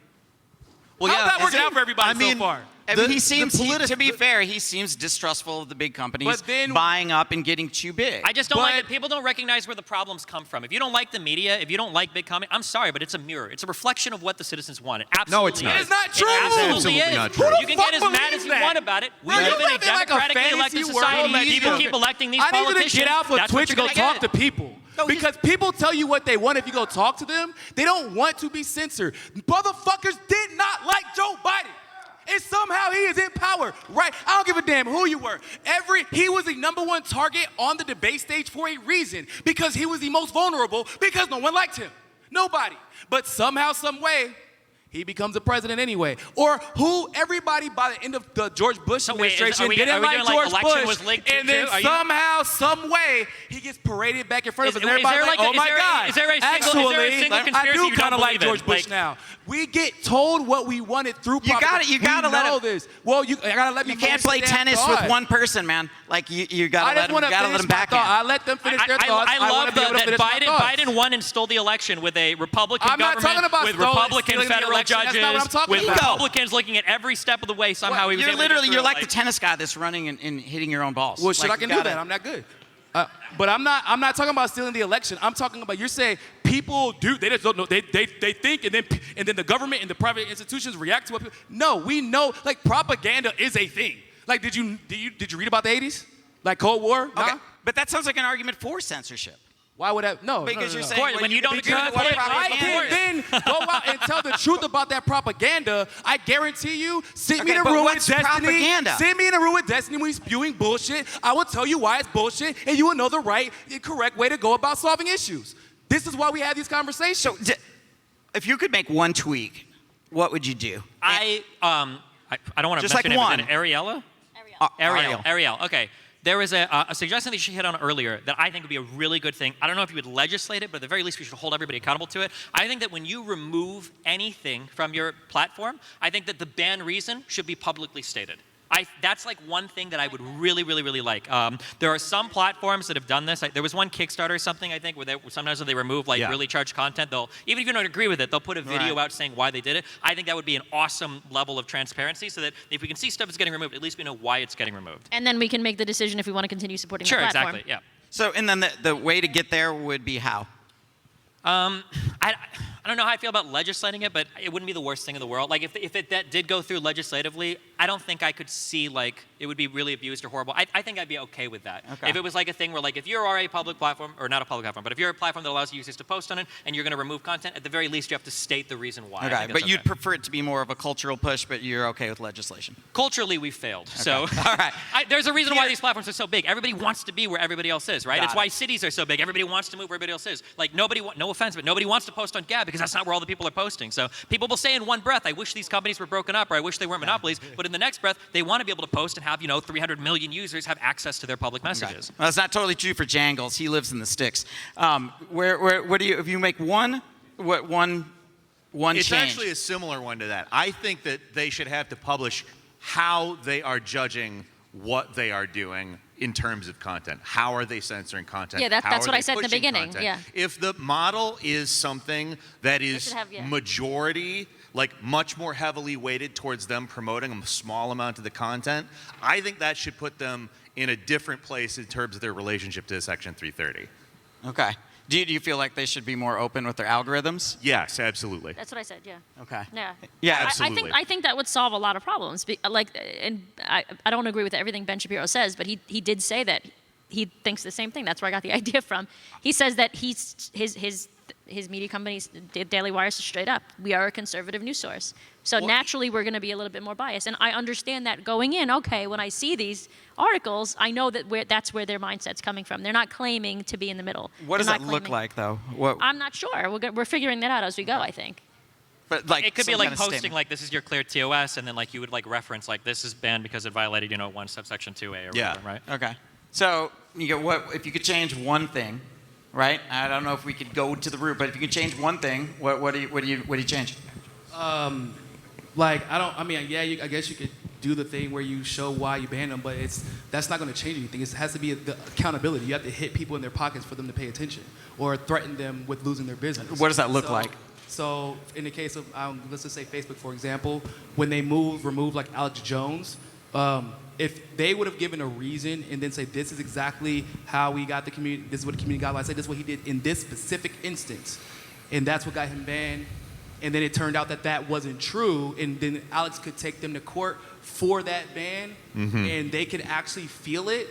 Well, How's yeah, that working is it- out for everybody I mean, so far? I mean, to be fair, he seems distrustful of the big companies But then- buying up and getting too big. I just don't like But- it. People don't recognize where the problems come from. If you don't like the media, if you don't like big comment, I'm sorry, but it's a mirror. It's a reflection of what the citizens want. It absolutely No, it's not. is. It's not true. It absolutely Absolutely is. not true. Who the You can fuck get as mad believes as you that? want about it. We Bro, you live in a live in like a democratically fantasy elected world society. that People you- keep electing these I need you to politicians. get off of That's Twitch what and go you're gonna talk get. to people. Because people tell you what they want if you go talk to them. They don't want to be censored. Motherfuckers did not like Joe Biden. And somehow he is in power, right? I don't give a damn who you were. He was the #1 target on the debate stage for a reason. Because he was the most vulnerable, because no one liked him. Nobody. But somehow, some way, he becomes the president anyway. Or everybody by the end of the George Bush administration didn't like George Bush. And then somehow, some way, he gets paraded back in front of us. And everybody's like, oh my God. Actually, I do kind of like George Bush now. We get told what we wanted through propaganda. You gotta let him. This. Well, you gotta let me. You can't play tennis with one person, man. Like you gotta let them back in. I let them finish their thoughts. I love that Biden won and stole the election with a Republican government, with Republican federal judges, with Republicans looking at every step of the way. Somehow he was able to get through. You're like the tennis guy that's running and hitting your own balls. Well, shit, I can do that. I'm not good. But I'm not talking about stealing the election. I'm talking about, you're saying people do, they just don't know, they think, and then the government and the private institutions react to what people. No, we know, like, propaganda is a thing. Like, did you read about the 80s? Like Cold War? Okay. Nah? But that sounds like an argument for censorship. Why would that? No, because you're no. saying when you don't agree with Because what if I can then go out and tell the truth about that propaganda, I guarantee you, send me in a room with Destiny. Propaganda? Send me in a room with Destiny when he's spewing bullshit. I will tell you why it's bullshit, and you will know the right and correct way to go about solving issues. This is why we have these conversations. So, if you could make one tweak, what would you do? I don't want to Just mention like it. Arielle? Arielle. Okay. There was a suggestion that she hit on earlier that I think would be a really good thing. I don't know if you would legislate it, but at the very least we should hold everybody accountable to it. I think that when you remove anything from your platform, I think that the ban reason should be publicly stated. That's like one thing that I would really, really, really like. There are some platforms that have done this. There was one Kickstarter or something, I think, where sometimes when they remove really charged content, even if you don't agree with it, they'll put a video out saying why they did it. I think that would be an awesome level of transparency, so that if we can see stuff is getting removed, at least we know why it's getting removed. And then we can make the decision if we want to continue supporting the platform. Sure, exactly, yeah. So, and then the way to get there would be how? I don't know how I feel about legislating it, but it wouldn't be the worst thing in the world. Like, if that did go through legislatively, I don't think I could see, like, it would be really abused or horrible. I think I'd be okay with that. Okay. If it was like a thing where, like, if you are a public platform, or not a public platform, but if you're a platform that allows users to post on it, and you're going to remove content, at the very least, you have to state the reason why. Okay, but you'd prefer it to be more of a cultural push, but you're okay with legislation. Culturally, we failed. Okay. So, all right. There's a reason why these platforms are so big. Everybody wants to be where everybody else is, right? It's why cities are so big. Everybody wants to move where everybody else is. Like, no offense, but nobody wants to post on Gab because that's not where all the people are posting. So people will say in one breath, I wish these companies were broken up, or I wish they weren't monopolies. But in the next breath, they want to be able to post and have, 300 million users have access to their public messages. Well, that's not totally true for Jangles. He lives in the sticks. Where do you, if you make one change? It's actually a similar one to that. I think that they should have to publish how they are judging what they are doing in terms of content. How are they censoring content? Yeah, that's what I said in the beginning. Content? Yeah. If the model is something that is majority, like much more heavily weighted towards them promoting a small amount of the content, I think that should put them in a different place in terms of their relationship to Section 330. Okay. Do you feel like they should be more open with their algorithms? Yes, absolutely. That's what I said, yeah. Okay. Yeah. Yeah, absolutely. I think that would solve a lot of problems. And I don't agree with everything Ben Shapiro says, but he did say that he thinks the same thing. That's where I got the idea from. He says that his media companies, Daily Wire, is straight up, we are a conservative news source. So naturally, we're going to be a little bit more biased. And I understand that going in, okay, when I see these articles, I know that that's where their mindset's coming from. They're not claiming to be in the middle. What does that look like, though? I'm not sure. We're figuring that out as we go, I think. But like, it could be like posting like, this is your clear TOS, and then like you would like reference like this is banned because it violated 1 subsection 2A or whatever, right? Okay. So you go, if you could change one thing, right? I don't know if we could go to the root, but if you could change one thing, what do you change? I guess you could do the thing where you show why you banned them, but that's not going to change anything. It has to be the accountability. You have to hit people in their pockets for them to pay attention, or threaten them with losing their business. What does that look like? So in the case of, let's just say Facebook, for example, when they remove like Alex Jones, if they would have given a reason and then say, this is exactly how we got the community, this is what the community got, say this is what he did in this specific instance, and that's what got him banned, and then it turned out that wasn't true, and then Alex could take them to court for that ban, and they could actually feel it,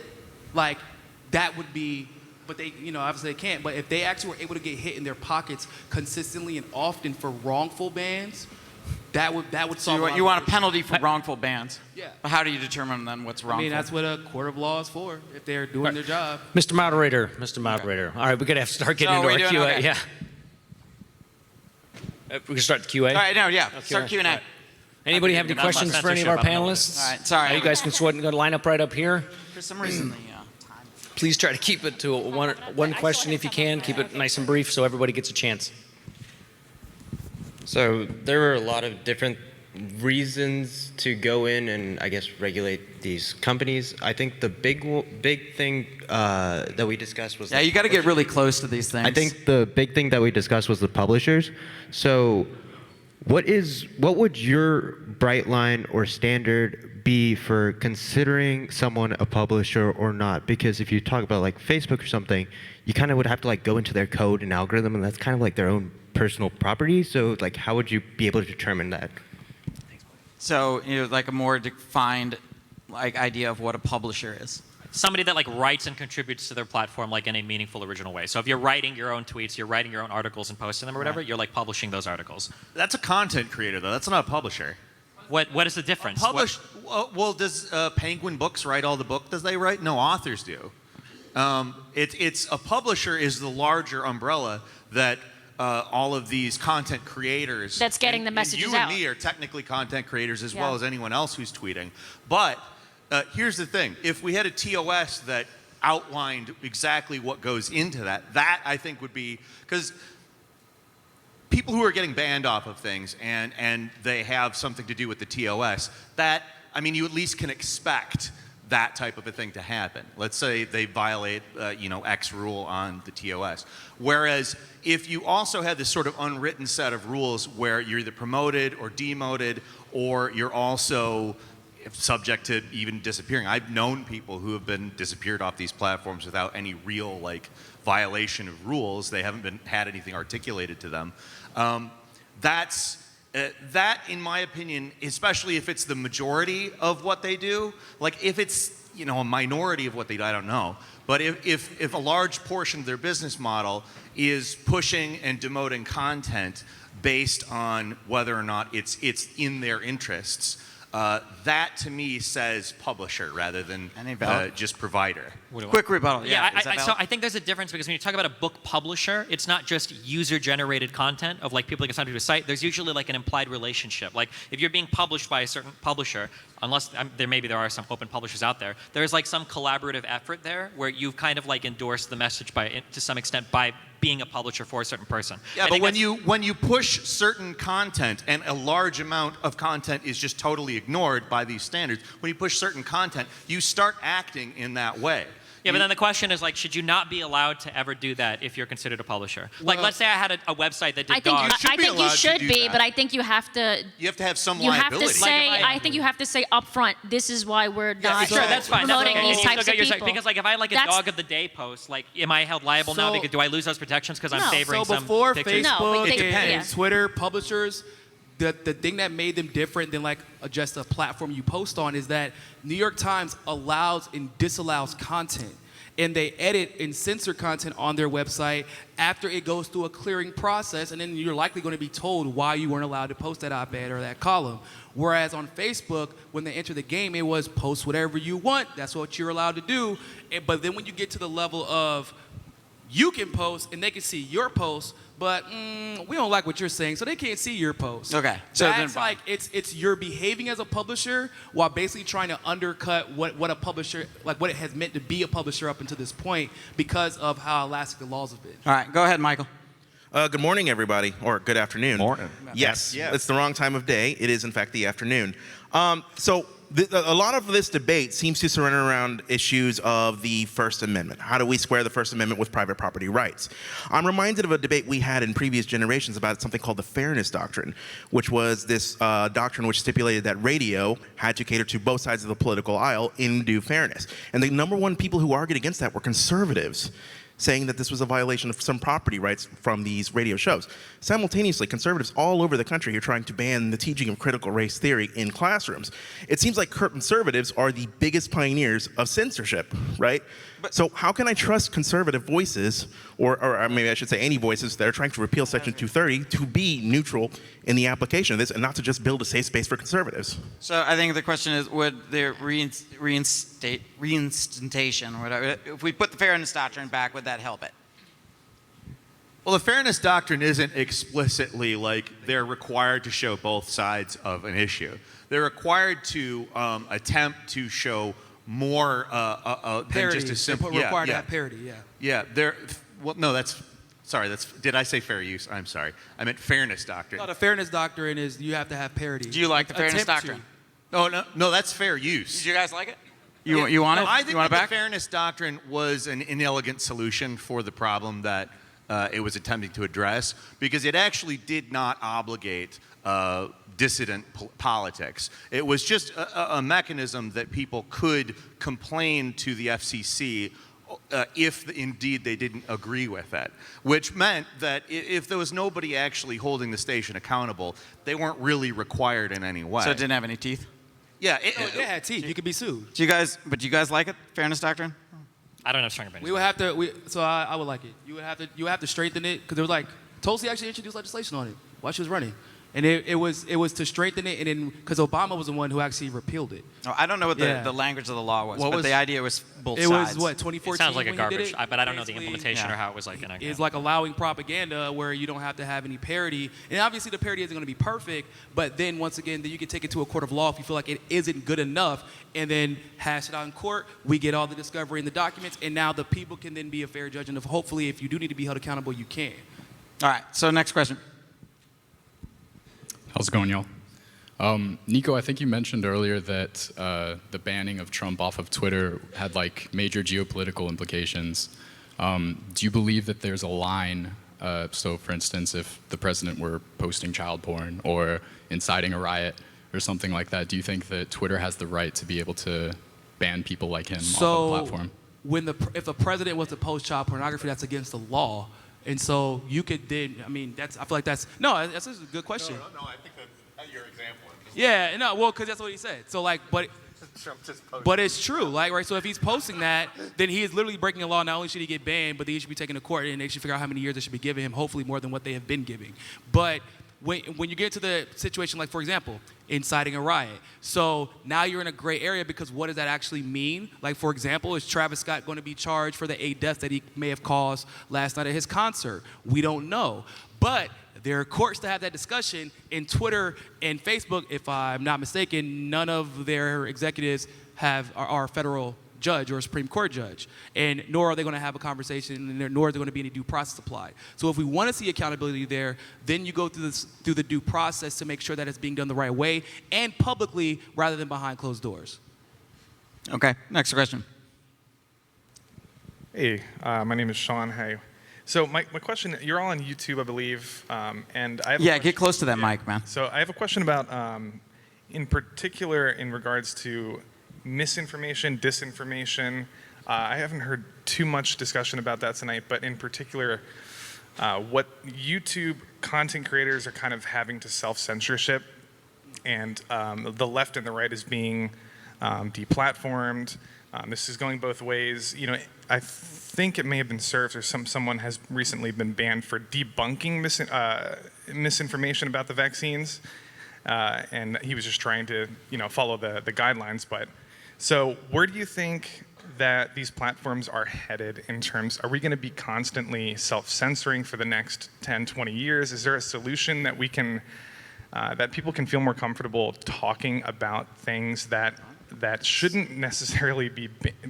like that would be, but they, obviously they can't. But if they actually were able to get hit in their pockets consistently and often for wrongful bans, that would solve. So you want a penalty for wrongful bans? Yeah. But how do you determine then what's wrongful? I mean, that's what a court of law is for. If they're doing their job. Mr. Moderator. All right, we're gonna have to start getting into our QA. Okay. Yeah. We can start the QA. All right, Okay, start Q&A. right. Anybody have any questions for any of our panelists? All right, sorry. You guys can go and line up right up here. For some reason, the time. Please try to keep it to one question if you can. Keep it nice and brief so everybody gets a chance. So there were a lot of different reasons to go in and, I guess, regulate these companies. I think the big thing that we discussed was... Yeah, you got to get really close to these things. I think the big thing that we discussed was the publishers. So what would your bright line or standard be for considering someone a publisher or not? Because if you talk about like Facebook or something, you kind of would have to like go into their code and algorithm, and that's kind of like their own personal property. So like, how would you be able to determine that? So, like a more defined like idea of what a publisher is. Somebody that like writes and contributes to their platform like in a meaningful, original way. So if you're writing your own tweets, you're writing your own articles and posting them or whatever, you're like publishing those articles. That's a content creator, though. That's not a publisher. What is the difference? Well, does Penguin Books write all the book? Does they write? No, authors do. It's a publisher is the larger umbrella that all of these content creators. That's getting the messages you out. and me are technically content creators as well as anyone else who's tweeting. But here's the thing: if we had a TOS that outlined exactly what goes into that I think would be, because people who are getting banned off of things and they have something to do with the TOS, that, I mean, you at least can expect that type of a thing to happen. Let's say they violate, X rule on the TOS. Whereas if you also had this sort of unwritten set of rules where you're either promoted or demoted, or you're also subject to even disappearing. I've known people who have been disappeared off these platforms without any real violation of rules. They haven't had anything articulated to them. That, in my opinion, especially if it's the majority of what they do, like if it's a minority of what they do, I don't know. But if a large portion of their business model is pushing and demoting content based on whether or not it's in their interests, that to me says publisher rather than just provider. Quick rebuttal. So I think there's a difference, because when you talk about a book publisher, it's not just user-generated content of like people that get signed to a site. There's usually like an implied relationship. Like if you're being published by a certain publisher, unless there are some open publishers out there, there's like some collaborative effort there where you've kind of like endorsed the message to some extent by being a publisher for a certain person. Yeah, but when you push certain content and a large amount of content is just totally ignored by these standards, when you push certain content, you start acting in that way. Yeah, but then the question is, like, should you not be allowed to ever do that if you're considered a publisher? Like, let's say I had a website that did dogs. I think you should be, but I think you have to. You have to have some You have liability. to say. I think you have to say upfront. This is why we're not Sure, that's fine. promoting That's okay. these And you types still of get your people. because, like, if I like a dog of the day post, like, am I held liable now? Because do I lose those protections because I'm favoring So some before pictures? Facebook It and depends. Twitter publishers, the thing that made them different than like just a platform you post on is that New York Times allows and disallows content. And they edit and censor content on their website after it goes through a clearing process, and then you're likely going to be told why you weren't allowed to post that op-ed or that column. Whereas on Facebook, when they enter the game, it was post whatever you want. That's what you're allowed to do. But then when you get to the level of you can post and they can see your post, but we don't like what you're saying, so they can't see your post. Okay. So that's like it's you're behaving as a publisher while basically trying to undercut what a publisher, like what it has meant to be a publisher up until this point because of how elastic the laws have been. All right, go ahead, Michael. Good morning, everybody, or good afternoon. Morning. Yes, Yeah. it's the wrong time of day. It is, in fact, the afternoon. A lot of this debate seems to surround around issues of the First Amendment. How do we square the First Amendment with private property rights? I'm reminded of a debate we had in previous generations about something called the Fairness Doctrine, which was this doctrine which stipulated that radio had to cater to both sides of the political aisle in due fairness. And the number one people who argued against that were conservatives, saying that this was a violation of some property rights from these radio shows. Simultaneously, conservatives all over the country are trying to ban the teaching of critical race theory in classrooms. It seems like conservatives are the biggest pioneers of censorship, right? So how can I trust conservative voices, or maybe I should say any voices that are trying to repeal Section 230 to be neutral in the application of this and not to just build a safe space for conservatives? So I think the question is, would the reinstantation, or whatever, if we put the fairness doctrine back, would that help it? Well, the fairness doctrine isn't explicitly like they're required to show both sides of an issue. They're required to attempt to show more than just a simple. Required to have parity. Yeah. Yeah. They're. Well, no, that's. Sorry. That's. Did I say fair use? I'm sorry. I meant fairness doctrine. No, the fairness doctrine is you have to have parity. Do you like the fairness doctrine? Oh no, that's fair use. Did you guys like it? You want it? I think you want it back? The fairness doctrine was an inelegant solution for the problem that it was attempting to address, because it actually did not obligate dissident politics. It was just a mechanism that people could complain to the FCC if indeed they didn't agree with it, which meant that if there was nobody actually holding the station accountable, they weren't really required in any way. So it didn't have any teeth? Yeah. It had teeth. You could be sued. Do you guys like it, fairness doctrine? I don't have strong opinions. We would have to. I would like it. You would have to strengthen it, because there was like Tulsi actually introduced legislation on it while she was running, and it was to strengthen it, and then because Obama was the one who actually repealed it. Oh, I don't know what the language of the law was, but the idea was both sides. It was what, 2014. It sounds like a when he did garbage, it? but I don't know the Basically, implementation or how it was like. It's like allowing propaganda where you don't have to have any parity, and obviously the parity isn't going to be perfect. But then once again, then you can take it to a court of law if you feel like it isn't good enough, and then hash it out in court. We get all the discovery in the documents, and now the people can then be a fair judge. And hopefully, if you do need to be held accountable, you can. All right. So next question. How's it going, y'all? Niko, I think you mentioned earlier that the banning of Trump off of Twitter had like major geopolitical implications. Do you believe that there's a line, so for instance, if the president were posting child porn or inciting a riot or something like that, do you think that Twitter has the right to be able to ban people like him off the platform? If the president was to post child pornography, that's against the law. And so you could then, I feel like that's a good question. No, I think that's your example. Yeah, no, well, because that's what he said. So like, but it's true, like, right? So if he's posting that, then he is literally breaking a law. Not only should he get banned, but then he should be taken to court, and they should figure out how many years they should be giving him, hopefully more than what they have been giving. But when you get to the situation, like, for example, inciting a riot. So now you're in a gray area, because what does that actually mean? Like, for example, is Travis Scott going to be charged for the 8 deaths that he may have caused last night at his concert? We don't know. But there are courts to have that discussion. In Twitter and Facebook, if I'm not mistaken, none of their executives are a federal judge or a Supreme Court judge, and nor are they going to have a conversation, and nor is there going to be any due process applied. So if we want to see accountability there, then you go through the due process to make sure that it's being done the right way and publicly rather than behind closed doors. Okay, next question. Hey, my name is Sean. Hey. So my question, you're all on YouTube, I believe, and I have a get close to that mic, man. So I have a question about, in particular, in regards to misinformation, disinformation. I haven't heard too much discussion about that tonight, but in particular, what YouTube content creators are kind of having to self-censorship, and the left and the right is being deplatformed. This is going both ways. You know, I think it may have been served, or someone has recently been banned for debunking misinformation about the vaccines, and he was just trying to, follow the guidelines. But so, where do you think that these platforms are headed in terms? Are we going to be constantly self-censoring for the next 10, 20 years? Is there a solution that we can, that people can feel more comfortable talking about things that shouldn't necessarily be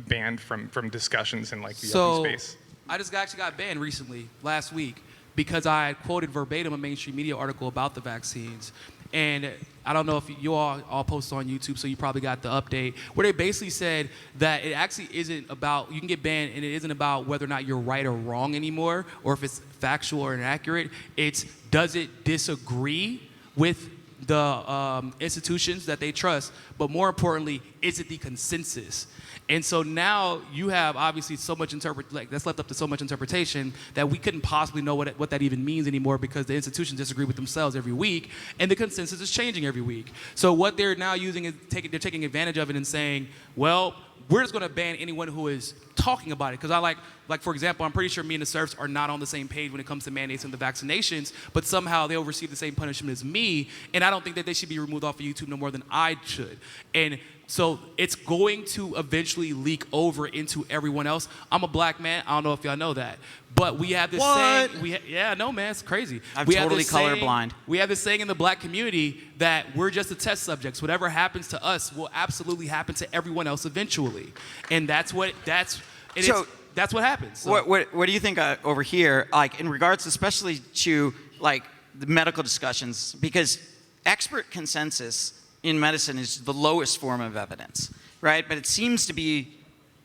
banned from discussions in like the open space? I just actually got banned recently, last week, because I had quoted verbatim a mainstream media article about the vaccines. And I don't know if you all posted on YouTube, so you probably got the update, where they basically said that it actually isn't about, you can get banned, and it isn't about whether or not you're right or wrong anymore, or if it's factual or inaccurate. It's, does it disagree with the institutions that they trust, but more importantly, is it the consensus? And so now you have obviously so much that's left up to so much interpretation that we couldn't possibly know what that even means anymore, because the institutions disagree with themselves every week, and the consensus is changing every week. So what they're now using is they're taking advantage of it and saying, well, we're just going to ban anyone who is talking about it. Because like for example, I'm pretty sure me and the serfs are not on the same page when it comes to mandates and the vaccinations, but somehow they'll receive the same punishment as me, and I don't think that they should be removed off of YouTube no more than I should. And so it's going to eventually leak over into everyone else. I'm a black man. I don't know if y'all know that. But we have this saying, yeah, no, man, it's crazy. I'm we have totally this saying- colorblind. We have this saying in the black community that we're just the test subjects. Whatever happens to us will absolutely happen to everyone else eventually. And that's what happens. So. What do you think over here, like in regards especially to like the medical discussions, because expert consensus in medicine is the lowest form of evidence, right? But it seems to be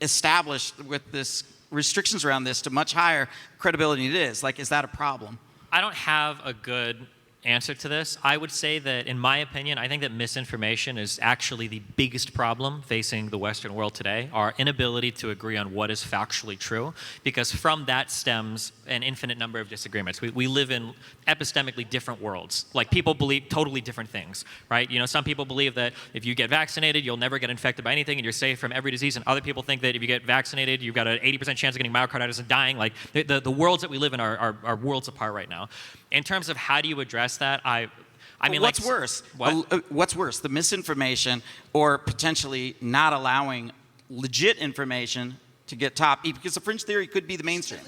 established with this restrictions around this to much higher credibility than it is. Like, is that a problem? I don't have a good answer to this. I would say that, in my opinion, I think that misinformation is actually the biggest problem facing the Western world today, our inability to agree on what is factually true, because from that stems an infinite number of disagreements. We live in epistemically different worlds. Like, people believe totally different things, right? You know, some people believe that if you get vaccinated, you'll never get infected by anything and you're safe from every disease, and other people think that if you get vaccinated, you've got an 80% chance of getting myocarditis and dying. Like, the worlds that we live in are worlds apart right now. In terms of how do you address that, I mean, what's worse? What's worse, the misinformation or potentially not allowing legit information to get top? Because the fringe theory could be the mainstream.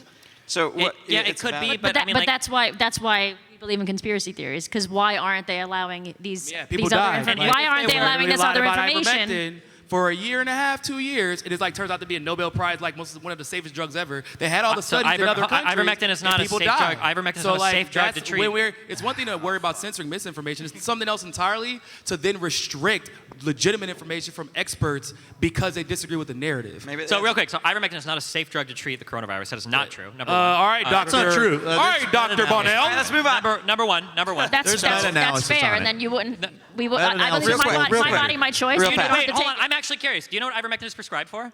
So it could be, but that's why we believe in conspiracy theories. Because why aren't they allowing these other information? Why aren't they allowing this other information? For a year and a half, 2 years, it turns out to be a Nobel Prize, like one of the safest drugs ever. They had all the studies in other countries. Ivermectin is not a safe drug. Ivermectin is not a safe drug to treat. It's one thing to worry about censoring misinformation. It's something else entirely to then restrict legitimate information from experts because they disagree with the narrative. So real quick, ivermectin is not a safe drug to treat the coronavirus. That is not true. Number one. All right, doctor. That's not true. All right, Dr. Bonnell. Let's move on. Number one. That's fair, and then you wouldn't. I believe my body, my choice. Wait, hold on. I'm actually curious. Do you know what ivermectin is prescribed for?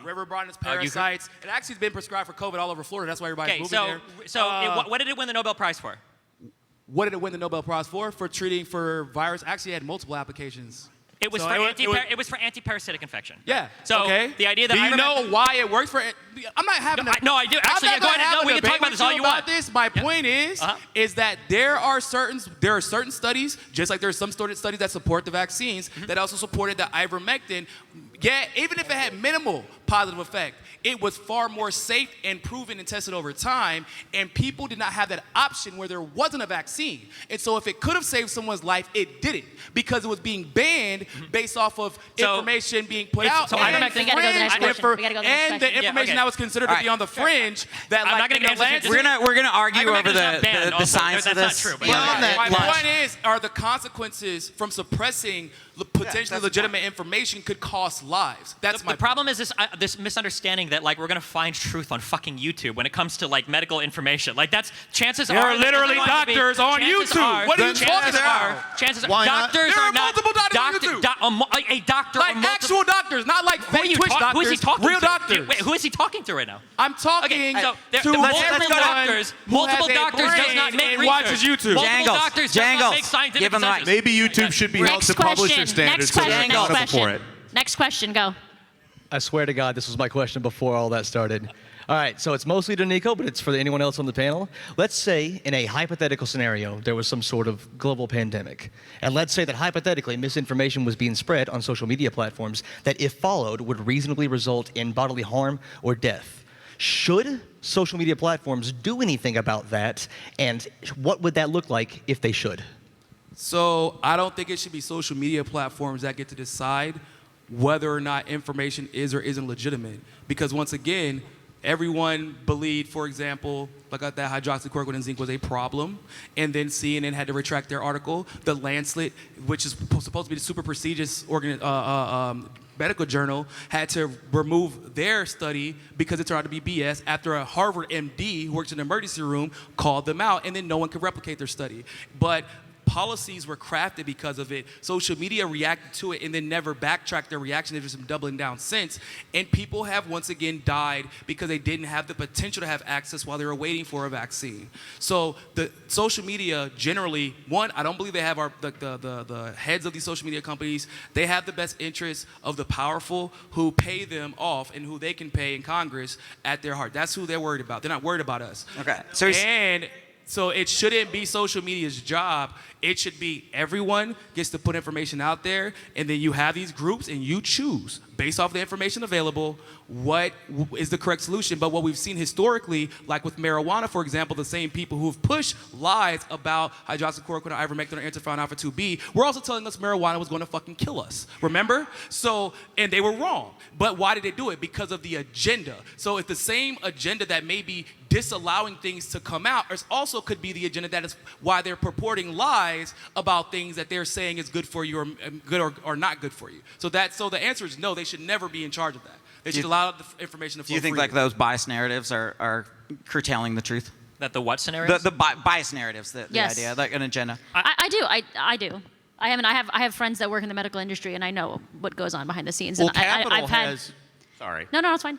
River blindness, parasites. It actually has been prescribed for COVID all over Florida. That's why everybody's moving there. So what did it win the Nobel Prize for? What did it win the Nobel Prize for? For treating for virus. Actually, it had multiple applications. It was for anti-parasitic infection. Yeah. So the idea that do you know why it works for? I'm not having. No, I do. Actually, yeah, go ahead. No, we can talk about this all you want. My point is that there are certain studies, just like there are some studies that support the vaccines that also supported the ivermectin. Yeah, even if it had minimal positive effect, it was far more safe and proven and tested over time, and people did not have that option where there wasn't a vaccine. And so if it could have saved someone's life, it didn't, because it was being banned based off of information being put out. So ivermectin, we gotta go to the next question. And the information that was considered to be on the fringe, that I'm not gonna get into we're gonna argue over the science of this. That's not true. My point is, are the consequences from suppressing potentially legitimate information could cost lives. That's the problem is this misunderstanding that like we're gonna find truth on fucking YouTube when it comes to like medical information. Like that's chances there are literally doctors on YouTube. What are you talking about? Chances are doctors there are are multiple doctors on YouTube. A doctor, like actual doctors, not like fake Twitch doctors. Who is he talking real to? doctors. Wait, who is he talking to right now? I'm talking to multiple doctors. Multiple doctors does not make research. Watches YouTube. Multiple doctors does not make scientific consensus. Maybe YouTube should be held to publisher standards so they're accountable for it. Next question, go. I swear to God, this was my question before all that started. All right, so it's mostly to Niko, but it's for anyone else on the panel. Let's say in a hypothetical scenario, there was some sort of global pandemic. And let's say that hypothetically, misinformation was being spread on social media platforms that, if followed, would reasonably result in bodily harm or death. Should social media platforms do anything about that? And what would that look like if they should? So I don't think it should be social media platforms that get to decide whether or not information is or isn't legitimate. Because once again, everyone believed, for example, like that hydroxychloroquine and zinc was a problem, and then CNN had to retract their article. The Lancet, which is supposed to be the super prestigious medical journal, had to remove their study because it turned out to be BS after a Harvard MD who works in the emergency room called them out, and then no one could replicate their study. But policies were crafted because of it. Social media reacted to it and then never backtracked their reaction. They've just been doubling down since. And people have once again died because they didn't have the potential to have access while they were waiting for a vaccine. So the social media generally, one, I don't believe they have the heads of these social media companies. They have the best interests of the powerful who pay them off and who they can pay in Congress at their heart. That's who they're worried about. They're not worried about us. Okay. So it shouldn't be social media's job. It should be everyone gets to put information out there, and then you have these groups, and you choose, based off the information available, what is the correct solution. But what we've seen historically, like with marijuana, for example, the same people who've pushed lies about hydroxychloroquine, ivermectin, or interferon alpha 2B, were also telling us marijuana was going to fucking kill us. Remember? So, and they were wrong. But why did they do it? Because of the agenda. So it's the same agenda that may be disallowing things to come out, or also could be the agenda that is why they're purporting lies about things that they're saying is good for you, or good or not good for you. So the answer is no. They should never be in charge of that. They should allow the information to flow. Do you think freely. like those bias narratives are curtailing the truth? That the what scenarios? The bias narratives, the Yes. idea, like an agenda. I do. I do. I have friends that work in the medical industry, and I know what goes on behind the scenes. Well, and Capital I've had, has. Sorry. No, it's fine.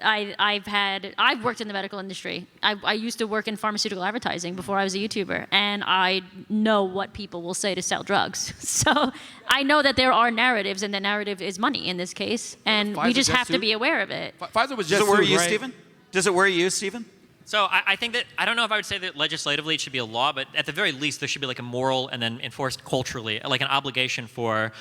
I've worked in the medical industry. I used to work in pharmaceutical advertising before I was a YouTuber, and I know what people will say to sell drugs. So I know that there are narratives, and the narrative is money in this case, and we just have to be aware of it. Pfizer was Does just it worry sued, you, right? Stephen? Does it worry you, Stephen? So I think that, I don't know if I would say that legislatively it should be a law, but at the very least there should be like a moral and then enforced culturally, like an obligation for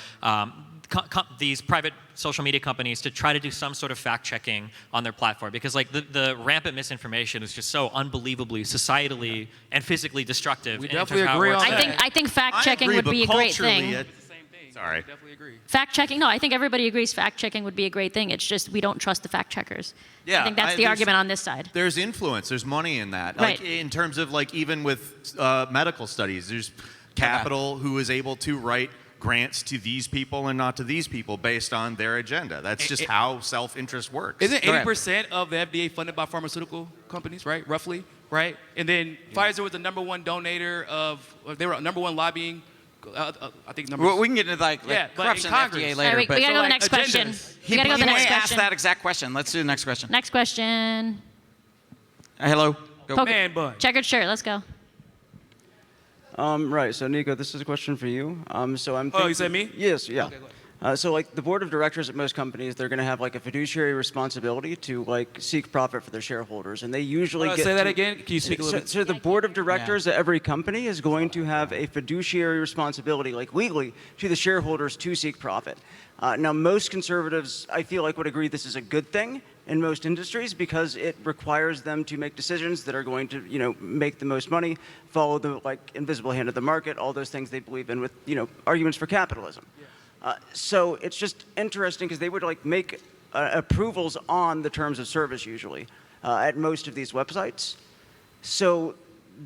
these private social media companies to try to do some sort of fact checking on their platform, because like the rampant misinformation is just so unbelievably societally and physically destructive. We in terms definitely of how it agree works. on that. I think fact checking would be a great thing. Sorry. Definitely agree. Fact checking, no, I think everybody agrees fact checking would be a great thing. It's just we don't trust the fact checkers. Yeah, I think that's the there's- argument on this side. There's influence. There's money in that. Right. Like in terms of like even with medical studies, there's capital who is able to write grants to these people and not to these people based on their agenda. That's just how self-interest works. Isn't 80% of the FDA funded by pharmaceutical companies, right? Roughly, right? And then Pfizer was the #1 donator they were #1 lobbying. I think number. Well, we can get into like Yeah, but corruption in in the FDA Congress. later. All right, but we gotta go to the like next question. agendas. We gotta go to the he next may ask question. that exact question. Let's do the next question. Next question. Hello. Go. Man bun. Checkered shirt. Let's go. Right. So, Niko, this is a question for you. So I'm. Oh, you said me? Yes. Yeah. Okay, go ahead. So, like the board of directors at most companies, they're going to have like a fiduciary responsibility to like seek profit for their shareholders, and they usually get. Say that to- again. Can you speak a little bit? So the board of directors at every company is going to have a fiduciary responsibility, like legally, to the shareholders to seek profit. Now, most conservatives, I feel like, would agree this is a good thing in most industries because it requires them to make decisions that are going to, make the most money, follow the like invisible hand of the market, all those things they believe in with, arguments for capitalism. So it's just interesting because they would like make approvals on the terms of service usually at most of these websites. So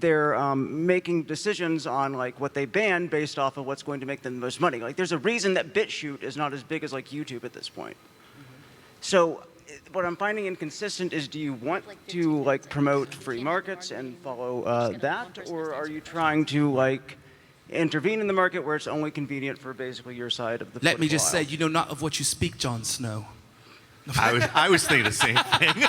they're making decisions on like what they ban based off of what's going to make them the most money. Like there's a reason that BitChute is not as big as like YouTube at this point. So what I'm finding inconsistent is, do you want to like promote free markets and follow that, or are you trying to like intervene in the market where it's only convenient for basically your side of the Let me political just aisle? say, you know not of what you speak, Jon Snow. I was thinking the same thing.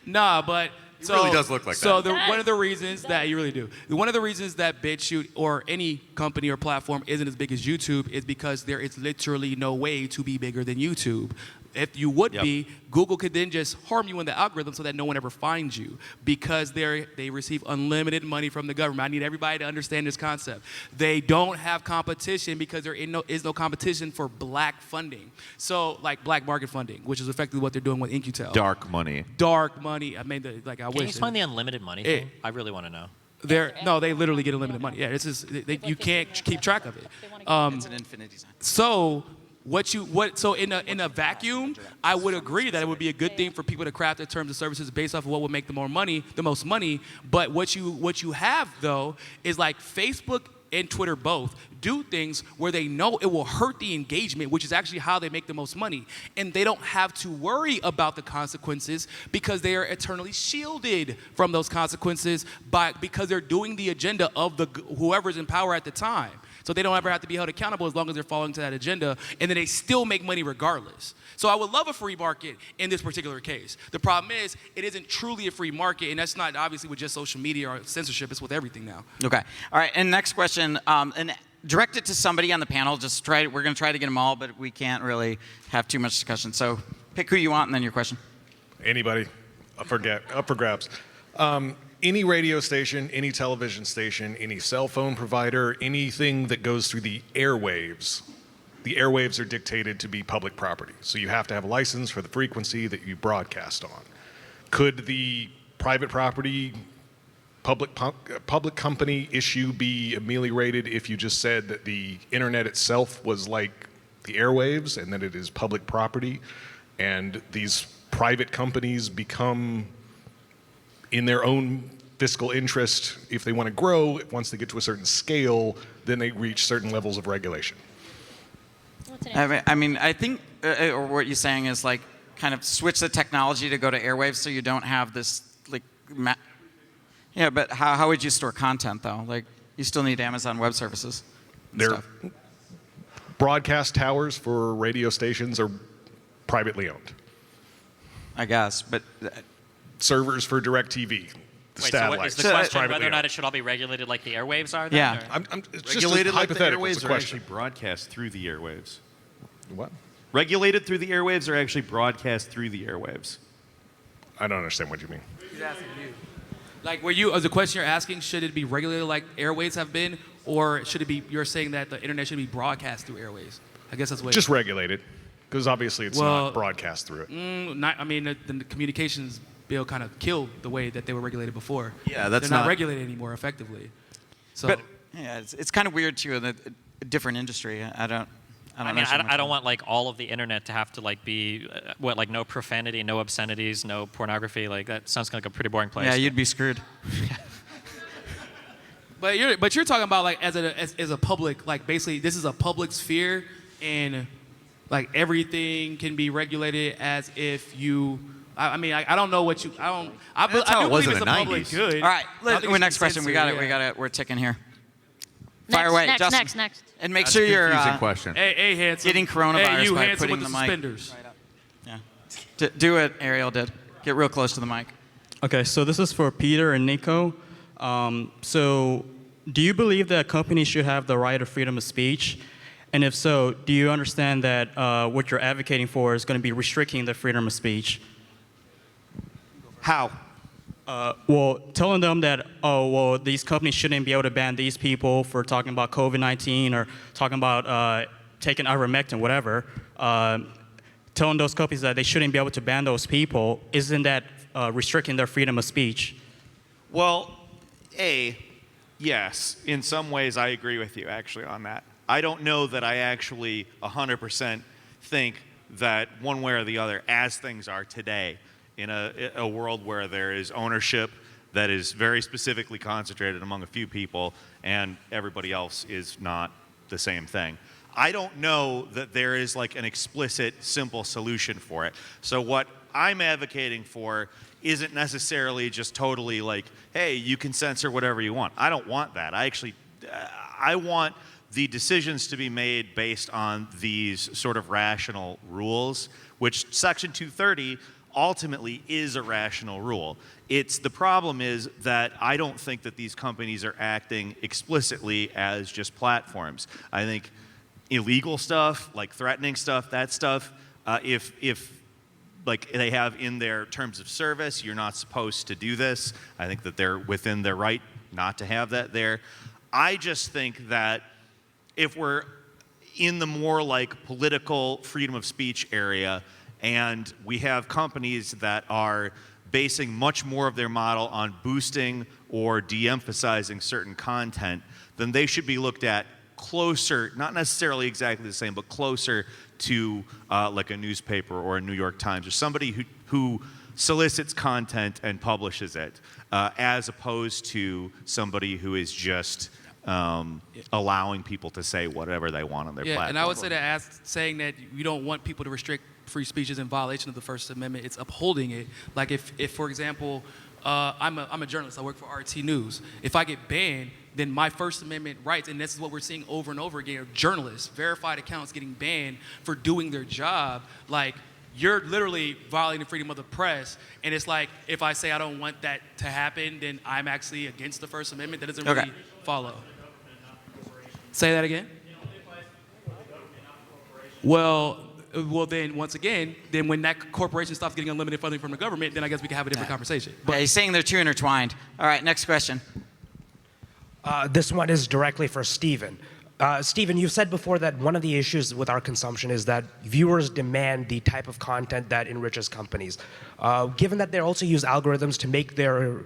Nah, but so really does look like so that. one of the reasons that you really do. One of the reasons that BitChute or any company or platform isn't as big as YouTube is because there is literally no way to be bigger than YouTube. If you would be, Google could then just harm you in the algorithm so that no one ever finds you because they receive unlimited money from the government. I need everybody to understand this concept. They don't have competition because there is no competition for black funding. So like black market funding, which is effectively what they're doing with InQtel. Dark money. Dark money. I mean, I Can you wish. explain the unlimited money thing? I really want to know. They literally get unlimited money. Yeah, you can't keep track of it. It's an infinite design. So in a vacuum, I would agree that it would be a good thing for people to craft their terms of services based off of what would make the most money. But what you have though is like Facebook and Twitter both do things where they know it will hurt the engagement, which is actually how they make the most money. And they don't have to worry about the consequences because they are eternally shielded from those consequences because they're doing the agenda of whoever's in power at the time. So they don't ever have to be held accountable as long as they're following to that agenda, and then they still make money regardless. So I would love a free market in this particular case. The problem is, it isn't truly a free market, and that's not obviously with just social media or censorship, it's with everything now. Okay. All right, and next question, and direct it to somebody on the panel. We're going to try to get them all, but we can't really have too much discussion. So pick who you want and then your question. Anybody, up for grabs. Any radio station, any television station, any cell phone provider, anything that goes through the airwaves are dictated to be public property. So you have to have a license for the frequency that you broadcast on. Could the private property public company issue be ameliorated if you just said that the internet itself was like the airwaves and that it is public property, and these private companies become, in their own fiscal interest, if they want to grow, once they get to a certain scale, then they reach certain levels of regulation? I think or what you're saying is like kind of switch the technology to go to airwaves so you don't have this like yeah, but how would you store content though? Like you still need Amazon Web Services. Their broadcast towers for radio stations are privately owned. I guess, but servers for DirecTV. Wait, so what is the question whether or not it should all be regulated like the airwaves are? Then, yeah. It's regulated like the airwaves are actually broadcast through the airwaves. What? Regulated through the airwaves are actually broadcast through the airwaves. I don't understand what you mean. He's asking you. Like, the question you're asking, should it be regulated like airwaves have been, or should it be, you're saying that the internet should be broadcast through airwaves? I guess that's what. Just regulated, because obviously it's not broadcast through it. The communications bill kind of killed the way that they were regulated before. Yeah, that's They're not regulated anymore effectively. So, but yeah, it's kind of weird too in a different industry. I don't want like all of the internet to have to like be like no profanity, no obscenities, no pornography. Like that sounds like a pretty boring place. Yeah, you'd be screwed. But you're talking about like as a public, like basically this is a public sphere, and like everything can be regulated as if you. I don't know what you. I do believe it's a public good. All right, next question. We're ticking here. Fire away, Justin. Next. And make sure you're question. Hey, handsome. getting coronavirus by handsome putting with the mic. Suspenders. Right up. Yeah. Do it, Arielle did. Get real close to the mic. Okay, so this is for Peter and Niko. So, do you believe that companies should have the right of freedom of speech? And if so, do you understand that what you're advocating for is going to be restricting the freedom of speech? How? Telling them that, these companies shouldn't be able to ban these people for talking about COVID-19 or talking about taking ivermectin, whatever. Telling those companies that they shouldn't be able to ban those people, isn't that restricting their freedom of speech? Well, yes. In some ways, I agree with you, actually, on that. I don't know that I actually 100% think that one way or the other, as things are today, in a world where there is ownership that is very specifically concentrated among a few people and everybody else is not the same thing. I don't know that there is like an explicit, simple solution for it. So what I'm advocating for isn't necessarily just totally like, hey, you can censor whatever you want. I don't want that. I want the decisions to be made based on these sort of rational rules, which Section 230 ultimately is a rational rule. The problem is that I don't think that these companies are acting explicitly as just platforms. I think illegal stuff, like threatening stuff, that stuff, if like they have in their terms of service, you're not supposed to do this. I think that they're within their right not to have that there. I just think that if we're in the more like political freedom of speech area, and we have companies that are basing much more of their model on boosting or de-emphasizing certain content, then they should be looked at closer, not necessarily exactly the same, but closer to like a newspaper or a New York Times or somebody who solicits content and publishes it, as opposed to somebody who is just allowing people to say whatever they want on their platform. And I would say that as saying that you don't want people to restrict free speech is in violation of the First Amendment. It's upholding it. Like if for example, I'm a journalist. I work for RT News. If I get banned, then my First Amendment rights, and this is what we're seeing over and over again, journalists, verified accounts getting banned for doing their job. Like, you're literally violating freedom of the press. And it's like, if I say I don't want that to happen, then I'm actually against the First Amendment. That doesn't really follow. Say that again? Well, then once again, then when that corporation stops getting unlimited funding from the government, then I guess we can have a different conversation. But he's saying they're too intertwined. All right, next question. This one is directly for Stephen. Stephen, you've said before that one of the issues with our consumption is that viewers demand the type of content that enriches companies. Given that they also use algorithms to make their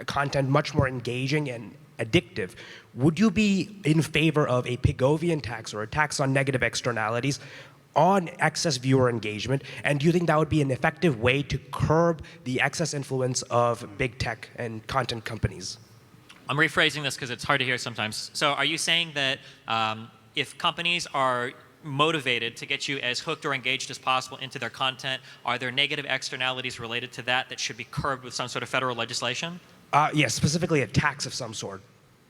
content much more engaging and addictive, would you be in favor of a Pigovian tax or a tax on negative externalities on excess viewer engagement? And do you think that would be an effective way to curb the excess influence of big tech and content companies? I'm rephrasing this because it's hard to hear sometimes. So are you saying that if companies are motivated to get you as hooked or engaged as possible into their content, are there negative externalities related to that that should be curbed with some sort of federal legislation? Yes, specifically a tax of some sort.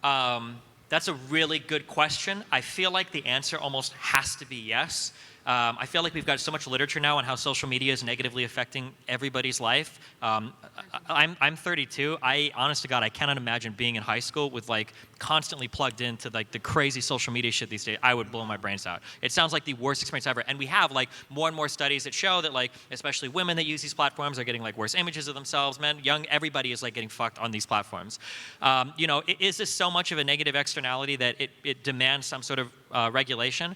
That's a really good question. I feel like the answer almost has to be yes. I feel like we've got so much literature now on how social media is negatively affecting everybody's life. I'm 32. Honest to God, I cannot imagine being in high school with like constantly plugged into like the crazy social media shit these days. I would blow my brains out. It sounds like the worst experience ever. And we have like more and more studies that show that like especially women that use these platforms are getting like worse images of themselves. Men, young, everybody is like getting fucked on these platforms. You know, is this so much of a negative externality that it demands some sort of regulation?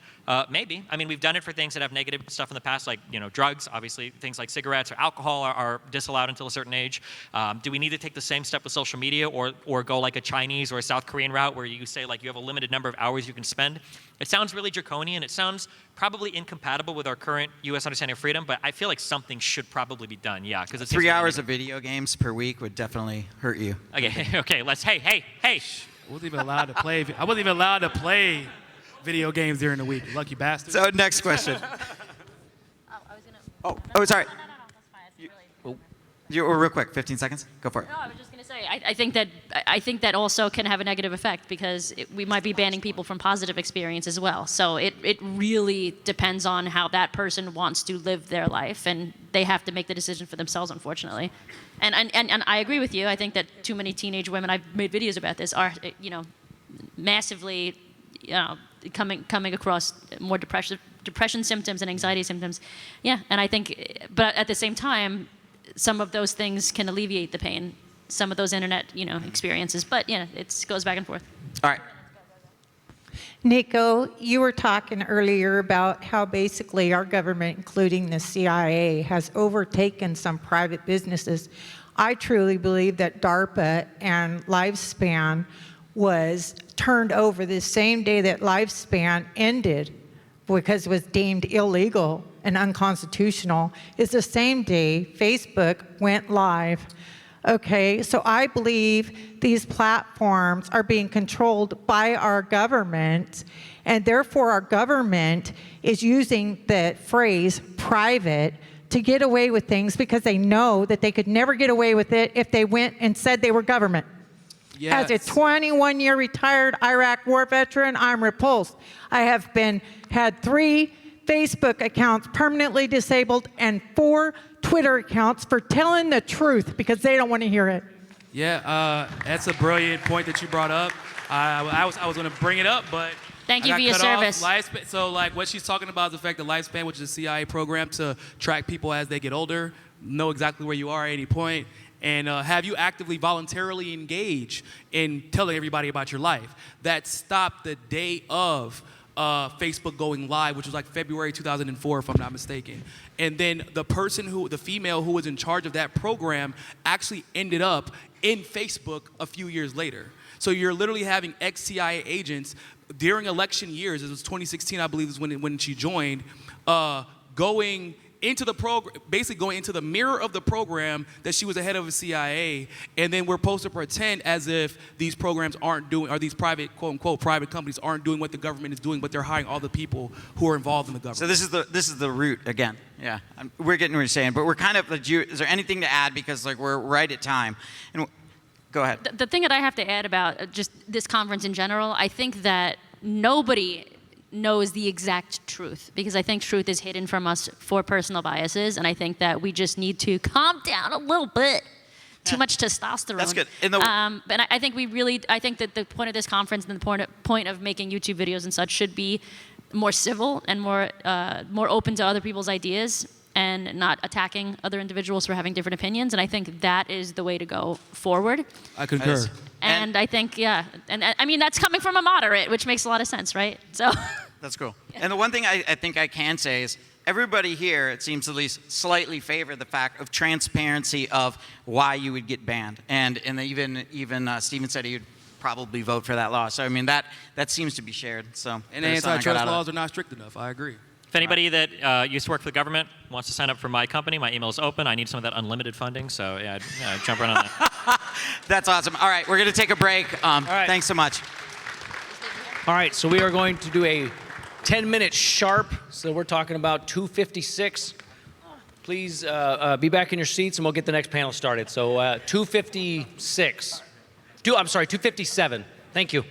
Maybe. I mean, we've done it for things that have negative stuff in the past, like, you know, drugs. Obviously, things like cigarettes or alcohol are disallowed until a certain age. Do we need to take the same step with social media or go like a Chinese or a South Korean route where you say, like, you have a limited number of hours you can spend? It sounds really draconian. It sounds probably incompatible with our current U.S. understanding of freedom, but I feel like something should probably be done, yeah. Because it's 3 hours of video games per week would definitely hurt you. Okay, okay, let's, hey. I wasn't even allowed to play video games during the week. Lucky bastard. So next question. Sorry. Real quick, 15 seconds. Go for it. No, I was just going to say, I think that also can have a negative effect because we might be banning people from positive experience as well. So it really depends on how that person wants to live their life, and they have to make the decision for themselves, unfortunately. And I agree with you. I think that too many teenage women, I've made videos about this, are, you know, massively, you know, coming across more depression symptoms and anxiety symptoms. Yeah, and I think, but at the same time, some of those things can alleviate the pain, some of those internet, you know, experiences. But yeah, it goes back and forth. All right. Niko, you were talking earlier about how basically our government, including the CIA, has overtaken some private businesses. I truly believe that DARPA and Lifespan was turned over the same day that Lifespan ended because it was deemed illegal and unconstitutional, is the same day Facebook went live. Okay, so I believe these platforms are being controlled by our government, and therefore our government is using the phrase private to get away with things because they know that they could never get away with it if they went and said they were government. Yes. As a 21-year retired Iraq war veteran, I'm repulsed. I have had 3 Facebook accounts permanently disabled and 4 Twitter accounts for telling the truth because they don't want to hear it. Yeah, that's a brilliant point that you brought up. I was going to bring it up, but thank you for your service. So, like, what she's talking about is the fact that Lifespan, which is a CIA program to track people as they get older, know exactly where you are at any point, and have you actively, voluntarily engage in telling everybody about your life. That stopped the day of Facebook going live, which was like February 2004, if I'm not mistaken. And then the female who was in charge of that program actually ended up in Facebook a few years later. So you're literally having ex-CIA agents during election years, it was 2016, I believe, is when she joined, going into the program, basically going into the mirror of the program that she was the head of the CIA, and then we're supposed to pretend as if these programs aren't doing, or these private, quote unquote, private companies aren't doing what the government is doing, but they're hiring all the people who are involved in the government. So this is the root again. Yeah, we're getting what you're saying, but we're kind of. Is there anything to add, because like we're right at time? And go ahead. The thing that I have to add about just this conference in general, I think that nobody knows the exact truth, because I think truth is hidden from us for personal biases, and I think that we just need to calm down a little bit. Too much testosterone. That's good. But I think I think that the point of this conference and the point of making YouTube videos and such should be more civil and more open to other people's ideas, and not attacking other individuals for having different opinions. And I think that is the way to go forward. I concur. And I think, yeah, and I mean, that's coming from a moderate, which makes a lot of sense, right? So. That's cool. And the one thing I think I can say is everybody here, it seems at least, slightly favor the fact of transparency of why you would get banned. And even Stephen said he'd probably vote for that law. So, I mean, that seems to be shared. So, And antitrust laws are not strict enough. I agree. If anybody that used to work for the government wants to sign up for my company, my email is open. I need some of that unlimited funding, so yeah, jump right on that. That's awesome. All right, we're going to take a break. Thanks so much. All right, so we are going to do a 10-minute sharp. So we're talking about 2:56. Please be back in your seats, and we'll get the next panel started. So 2:56. I'm sorry, 2:57. Thank you.